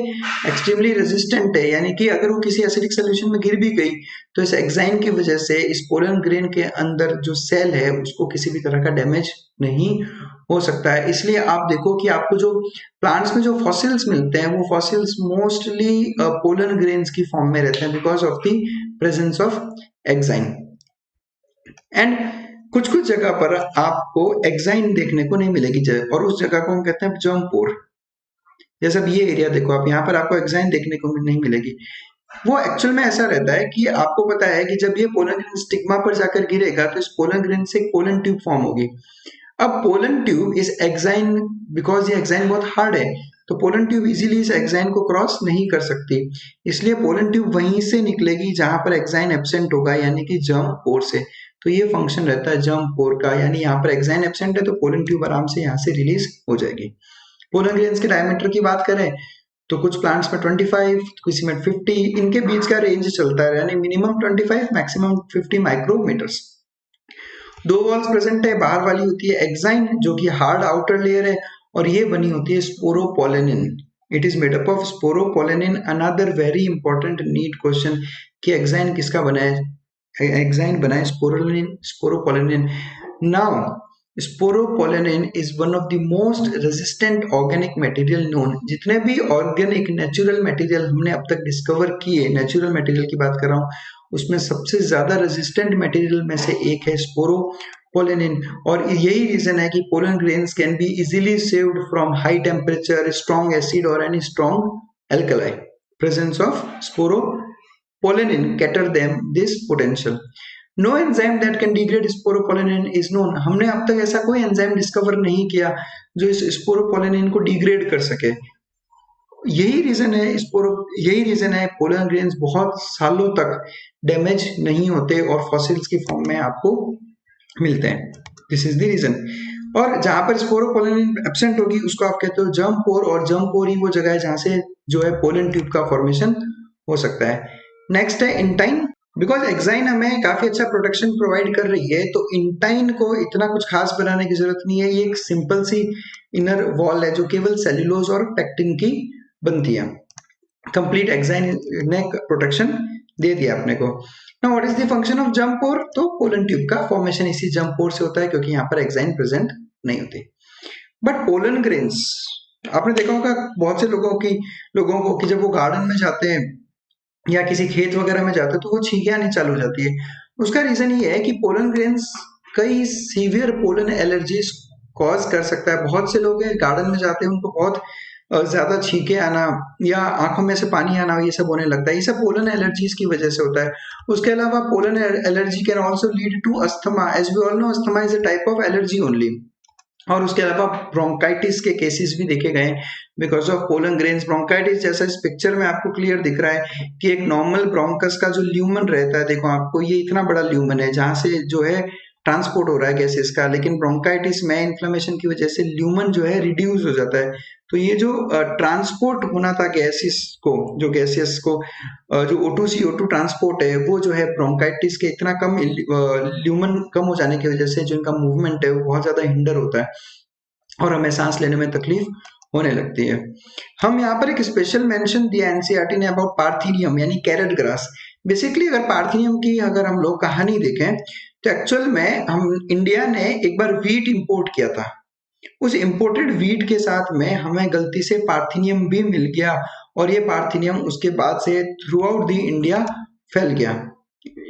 एक्सट्रीमली रेजिस्टेंट है, यानी कि अगर वो किसी एसिडिक सोल्यूशन में गिर भी गई तो इस एग्जाइन की वजह से इस पोलन ग्रेन के अंदर जो सेल है उसको किसी भी तरह का डैमेज नहीं हो सकता है। इसलिए आप देखो कि आपको जो प्लांट्स में जो फॉसिल्स मिलते हैं वो फॉसिल्स मोस्टली पोलन ग्रेन्स की फॉर्म में रहते हैं because of the presence of exine. And कुछ कुछ जगह पर आपको एग्जाइन देखने को नहीं मिलेगी और उस जगह को हम कहते हैं जर्म पोर। जैसे अब ये एरिया देखो आप, यहाँ पर आपको एग्जाइन देखने को नहीं मिलेगी। वो एक्चुअल में ऐसा रहता है कि आपको पता है कि जब ये पोलन ग्रेन स्टिग्मा पर जाकर गिरेगा तो इस पोलन ग्रेन से एक पोलन ट्यूब फॉर्म होगी। अब पोलन ट्यूब इस एग्जाइन, बिकॉज ये एग्जाइन बहुत हार्ड है तो पोलन ट्यूब इजीली इस एग्जाइन को क्रॉस नहीं कर सकती, इसलिए पोलन ट्यूब वहीं से निकलेगी जहां पर एग्जाइन एब्सेंट होगा, यानी कि जर्म पोर से। तो ये फंक्शन रहता है जर्म पोर का, यानी यहाँ पर एग्जाइन एब्सेंट है तो पोलन ट्यूब आराम से यहाँ से रिलीज हो जाएगी। पोलन ग्रेन्स के डायमीटर की बात करें तो कुछ प्लांट्स में 25, किसी में 50, इनके बीच का रेंज चलता है, यानी मिनिमम 25 मैक्सिमम 50 माइक्रोमीटर्स। दो वॉल्स प्रेजेंट है, बाहर वाली होती है एग्जाइन जो कि हार्ड आउटर लेयर है और ये बनी होती है sporopollenin. It is made up of sporopollenin. Another very important NEET question कि एग्जाइन किसका बना है? एग्जाइन बना है sporopollenin. Now sporopollenin is one of the most resistant organic material known. जितने भी ऑर्गेनिक नेचुरल मटेरियल हमने अब तक डिस्कवर किए, नेचुरल मटेरियल की बात कर रहा हूँ, उसमें सबसे ज्यादा रेजिस्टेंट मटेरियल में से एक है स्पोरोपोलेनिन। और यही रीजन है कि pollen grains can be easily saved from high temperature, strong acid और any strong alkali. Presence of sporopollenin cater them this potential. No enzyme that can degrade sporopollenin is known. हमने अब तक ऐसा कोई एंजाइम डिस्कवर नहीं किया जो इस स्पोरोपोलेनिन को डिग्रेड कर सके। यही रीजन है पोलन ग्रेन्स बहुत सालों तक डैमेज नहीं होते और फॉसिल्स की फॉर्म में आपको मिलते हैं। This is the reason. और जहां पर स्पोरोपोलेनिन एब्सेंट होगी उसको आप कहते हो जर्म पोर, और जर्म पोर ही वो जगह है जहां से जो है पोलन ट्यूब का फॉर्मेशन हो सकता है। नेक्स्ट है इंटाइन। बिकॉज एग्जाइन हमें काफी अच्छा प्रोटेक्शन प्रोवाइड कर रही है तो इंटाइन को इतना कुछ खास बनाने की जरूरत नहीं है। ये एक सिंपल सी इनर वॉल है जो केवल सेल्यूलोज और पेक्टिन की बनती है। कंप्लीट एग्जाइन ने प्रोटेक्शन दे दिया अपने को। Now what is the function of germ pore? तो पोलन ट्यूब का फॉर्मेशन इसी जर्म पोर से होता है क्योंकि यहाँ पर एग्जाइन प्रेजेंट नहीं होती। बट पोलन ग्रेन्स आपने देखा होगा बहुत से लोगों को कि जब वो गार्डन में जाते हैं या किसी खेत वगैरह में जाते हैं तो वो छींकें आनी चालू हो जाती है। उसका रीजन ये है कि पोलन ग्रेन्स कई सीवियर पोलन एलर्जीज कॉज कर सकता है। बहुत से लोग गार्डन में जाते हैं उनको बहुत ज्यादा छींके आना या आंखों में से पानी आना ये सब होने लगता है। ये सब पोलन एलर्जीज की वजह से होता है। उसके अलावा pollen allergy can also lead to asthma. As we all know asthma is a type of allergy only. और उसके अलावा ब्रोंकाइटिस के केसेस भी देखे गए because of pollen grains. Bronchitis जैसा इस पिक्चर में आपको क्लियर दिख रहा है कि एक नॉर्मल ब्रोंकस का जो ल्यूमन रहता है, देखो आपको ये इतना बड़ा ल्यूमन है जहां से जो है ट्रांसपोर्ट हो रहा है गैसेस का, लेकिन ब्रोंकाइटिस में इन्फ्लेमेशन की वजह से ल्यूमन जो है रिड्यूस हो जाता है। तो ये जो ट्रांसपोर्ट होना था गैसेस को, जो O2 CO2 ट्रांसपोर्ट है वो जो है ब्रोंकाइटिस के इतना कम ल्यूमन कम हो जाने की वजह से जो इनका मूवमेंट है वो बहुत ज्यादा हिंडर होता है और हमें सांस लेने में तकलीफ होने लगती है। हम यहाँ पर एक स्पेशल मेंशन दिया एनसीईआरटी ने अबाउट पार्थिनियम यानी कैरेट ग्रास। बेसिकली अगर पार्थिनियम की अगर हम लोग कहानी देखें तो एक्चुअल में हम इंडिया ने एक बार वीट इंपोर्ट किया था। उस इंपोर्टेड वीट के साथ में हमें गलती से पार्थिनियम भी मिल गया और ये पार्थिनियम उसके बाद से थ्रू आउट द इंडिया फैल गया।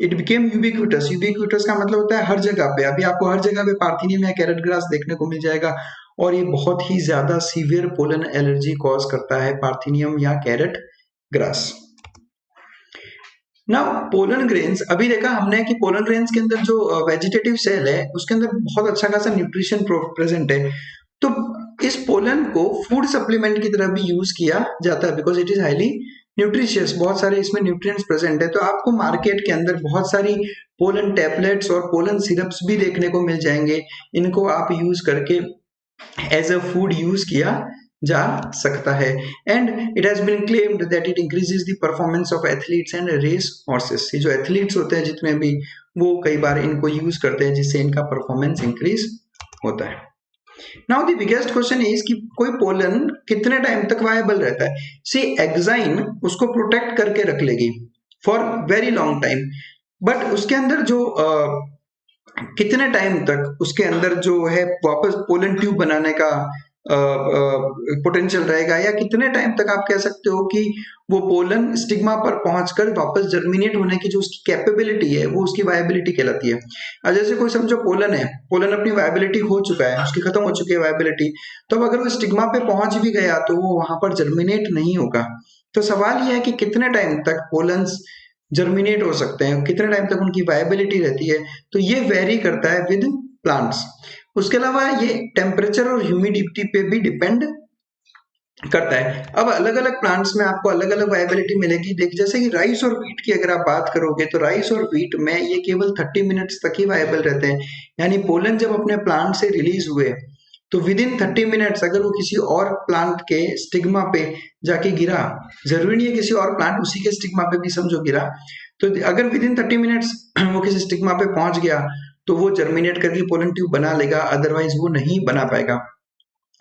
It became ubiquitous. यूबिक्विटस का मतलब होता है हर जगह पे। अभी आपको हर जगह पे पार्थिनियम या कैरेट ग्रास देखने को मिल जाएगा और ये बहुत ही ज्यादा सीवियर पोलन एलर्जी कॉज करता है, पार्थिनियम या कैरेट ग्रास। ना पोलन ग्रेन्स, अभी देखा हमने कि पोलन ग्रेन्स के अंदर जो वेजिटेटिव सेल है उसके अंदर बहुत अच्छा खासा न्यूट्रिशन प्रेजेंट है। तो इस पोलन को फूड सप्लीमेंट की तरह भी यूज किया जाता है because it is highly nutritious. बहुत सारे इसमें न्यूट्रिएंट्स प्रेजेंट है। तो आपको मार्केट के अंदर बहुत सारी पोलन टैबलेट्स और पोलन सिरप्स भी देखने को मिल जाएंगे। इनको आप यूज करके एज अ फूड यूज किया जा सकता है। And it has been claimed that it increases the performance of athletes and race horses. ये जो एथलीट्स होते हैं जितने भी, वो कई बार इनको यूज करते हैं जिससे इनका परफॉर्मेंस इंक्रीज होता है। Now the biggest question is कि कोई पोलन कितने टाइम तक वायबल रहता है। सी एग्जाइन उसको प्रोटेक्ट करके रख लेगी for very long time, but उसके अंदर जो कितने टाइम तक उसके अंदर जो है वापस पोलन ट्यूब बनाने का पोटेंशियल रहेगा, या कितने टाइम तक आप कह सकते हो कि वो पोलन स्टिग्मा पर पहुंचकर वापस जर्मिनेट होने की जो उसकी कैपेबिलिटी है वो उसकी वायबिलिटी कहलाती है। अब जैसे कोई समझो पोलन है, पोलन अपनी वायबिलिटी हो चुका है, उसकी खत्म हो चुकी है वायबिलिटी, तो अब अगर वो स्टिग्मा पे पहुंच भी गया तो वो वहां पर जर्मिनेट नहीं होगा। तो सवाल ये है कि कितने टाइम तक पोलन्स जर्मिनेट हो सकते हैं, कितने टाइम तक उनकी वायबिलिटी रहती है, तो ये वेरी करता है विद प्लांट्स। उसके अलावा ये टेम्परेचर और ह्यूमिडिटी पे भी डिपेंड करता है। अब अलग अलग प्लांट्स में आपको अलग अलग वायबिलिटी मिलेगी। देख जैसे कि राइस और व्हीट की अगर आप बात करोगे तो राइस और व्हीट में ये केवल 30 मिनट्स तक ही वायबल रहते हैं, यानी पोलन जब अपने प्लांट से रिलीज हुए तो विद इन 30 मिनट्स अगर वो किसी और प्लांट के स्टिग्मा पे जाके गिरा, जरूरी नहीं है किसी और प्लांट उसी के स्टिग्मा पे भी समझो गिरा, तो अगर विद इन 30 मिनट्स वो किसी स्टिग्मा पे पहुंच गया तो वो जर्मिनेट करके पोलन ट्यूब बना लेगा, अदरवाइज वो नहीं बना पाएगा।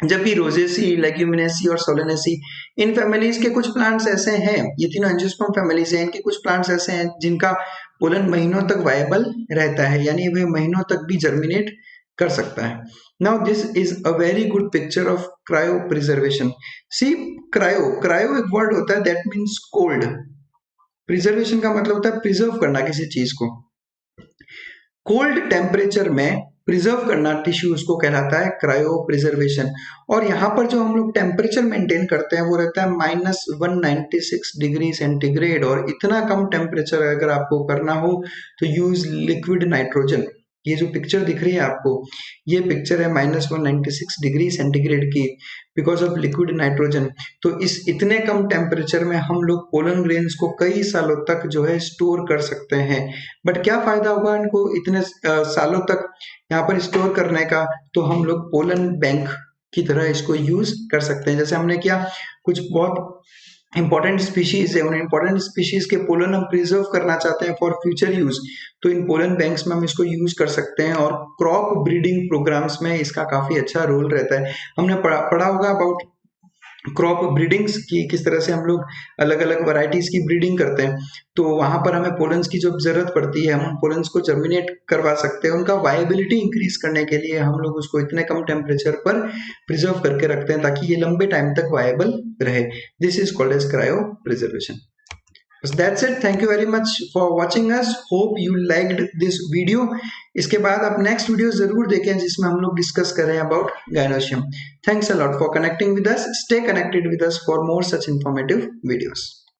जबकि रोजेसी, लेग्यूमिनेसी और सोलेनेसी, इन फैमिलीज के कुछ प्लांट्स ऐसे हैं, ये तीनों एंजियोस्पर्म फैमिलीज हैं, इनके कुछ प्लांट्स ऐसे हैं जिनका पोलन महीनों तक वायबल रहता है, यानी वे महीनों तक भी जर्मिनेट कर सकता है। Now this is a very good picture of cryopreservation. See cryo, cryo एक वर्ड होता है दैट मीन्स कोल्ड, प्रिजर्वेशन का मतलब होता है प्रिजर्व करना किसी चीज को। कोल्ड टेम्परेचर में प्रिजर्व करना टिश्यूज को कहलाता है क्रायो प्रिजर्वेशन। और यहाँ पर जो हम लोग टेम्परेचर मेंटेन करते हैं वो रहता है -196 डिग्री सेंटीग्रेड, और इतना कम टेम्परेचर अगर आपको करना हो तो यूज लिक्विड नाइट्रोजन। ये जो पिक्चर दिख रही है आपको, ये पिक्चर है -196 डिग्री सेंटीग्रेड की, बिकॉज ऑफ लिक्विड नाइट्रोजन। तो इस इतने कम टेम्परेचर में हम लोग पोलन ग्रेन्स को कई सालों तक जो है स्टोर कर सकते हैं। बट क्या फायदा होगा इनको इतने सालों तक यहाँ पर स्टोर करने का, तो हम लोग पोलन बैंक की तरह इसको यूज कर सकते हैं। जैसे हमने किया, कुछ बहुत इंपॉर्टेंट स्पीशीज है, उन इंपॉर्टेंट स्पीशीज के पोलन हम प्रिजर्व करना चाहते हैं फॉर फ्यूचर यूज, तो इन पोलन बैंक्स में हम इसको यूज कर सकते हैं। और क्रॉप ब्रीडिंग प्रोग्राम्स में इसका काफी अच्छा रोल रहता है। हमने पढ़ा होगा अबाउट क्रॉप ब्रीडिंग्स की, किस तरह से हम लोग अलग अलग वैरायटीज की ब्रीडिंग करते हैं, तो वहां पर हमें पोलन्स की जो जरूरत पड़ती है, हम पोलन्स को जर्मिनेट करवा सकते हैं। उनका वायबिलिटी इंक्रीज करने के लिए हम लोग उसको इतने कम टेम्परेचर पर प्रिजर्व करके रखते हैं ताकि ये लंबे टाइम तक वायबल रहे। This is called as cryopreservation. That's it. Thank you very much for watching us. Hope you liked this video. इसके बाद आप नेक्स्ट वीडियो जरूर देखें जिसमें हम लोग डिस्कस कर रहे हैं about gynoecium. Thanks a lot for connecting with us. Stay connected with us for more such informative videos.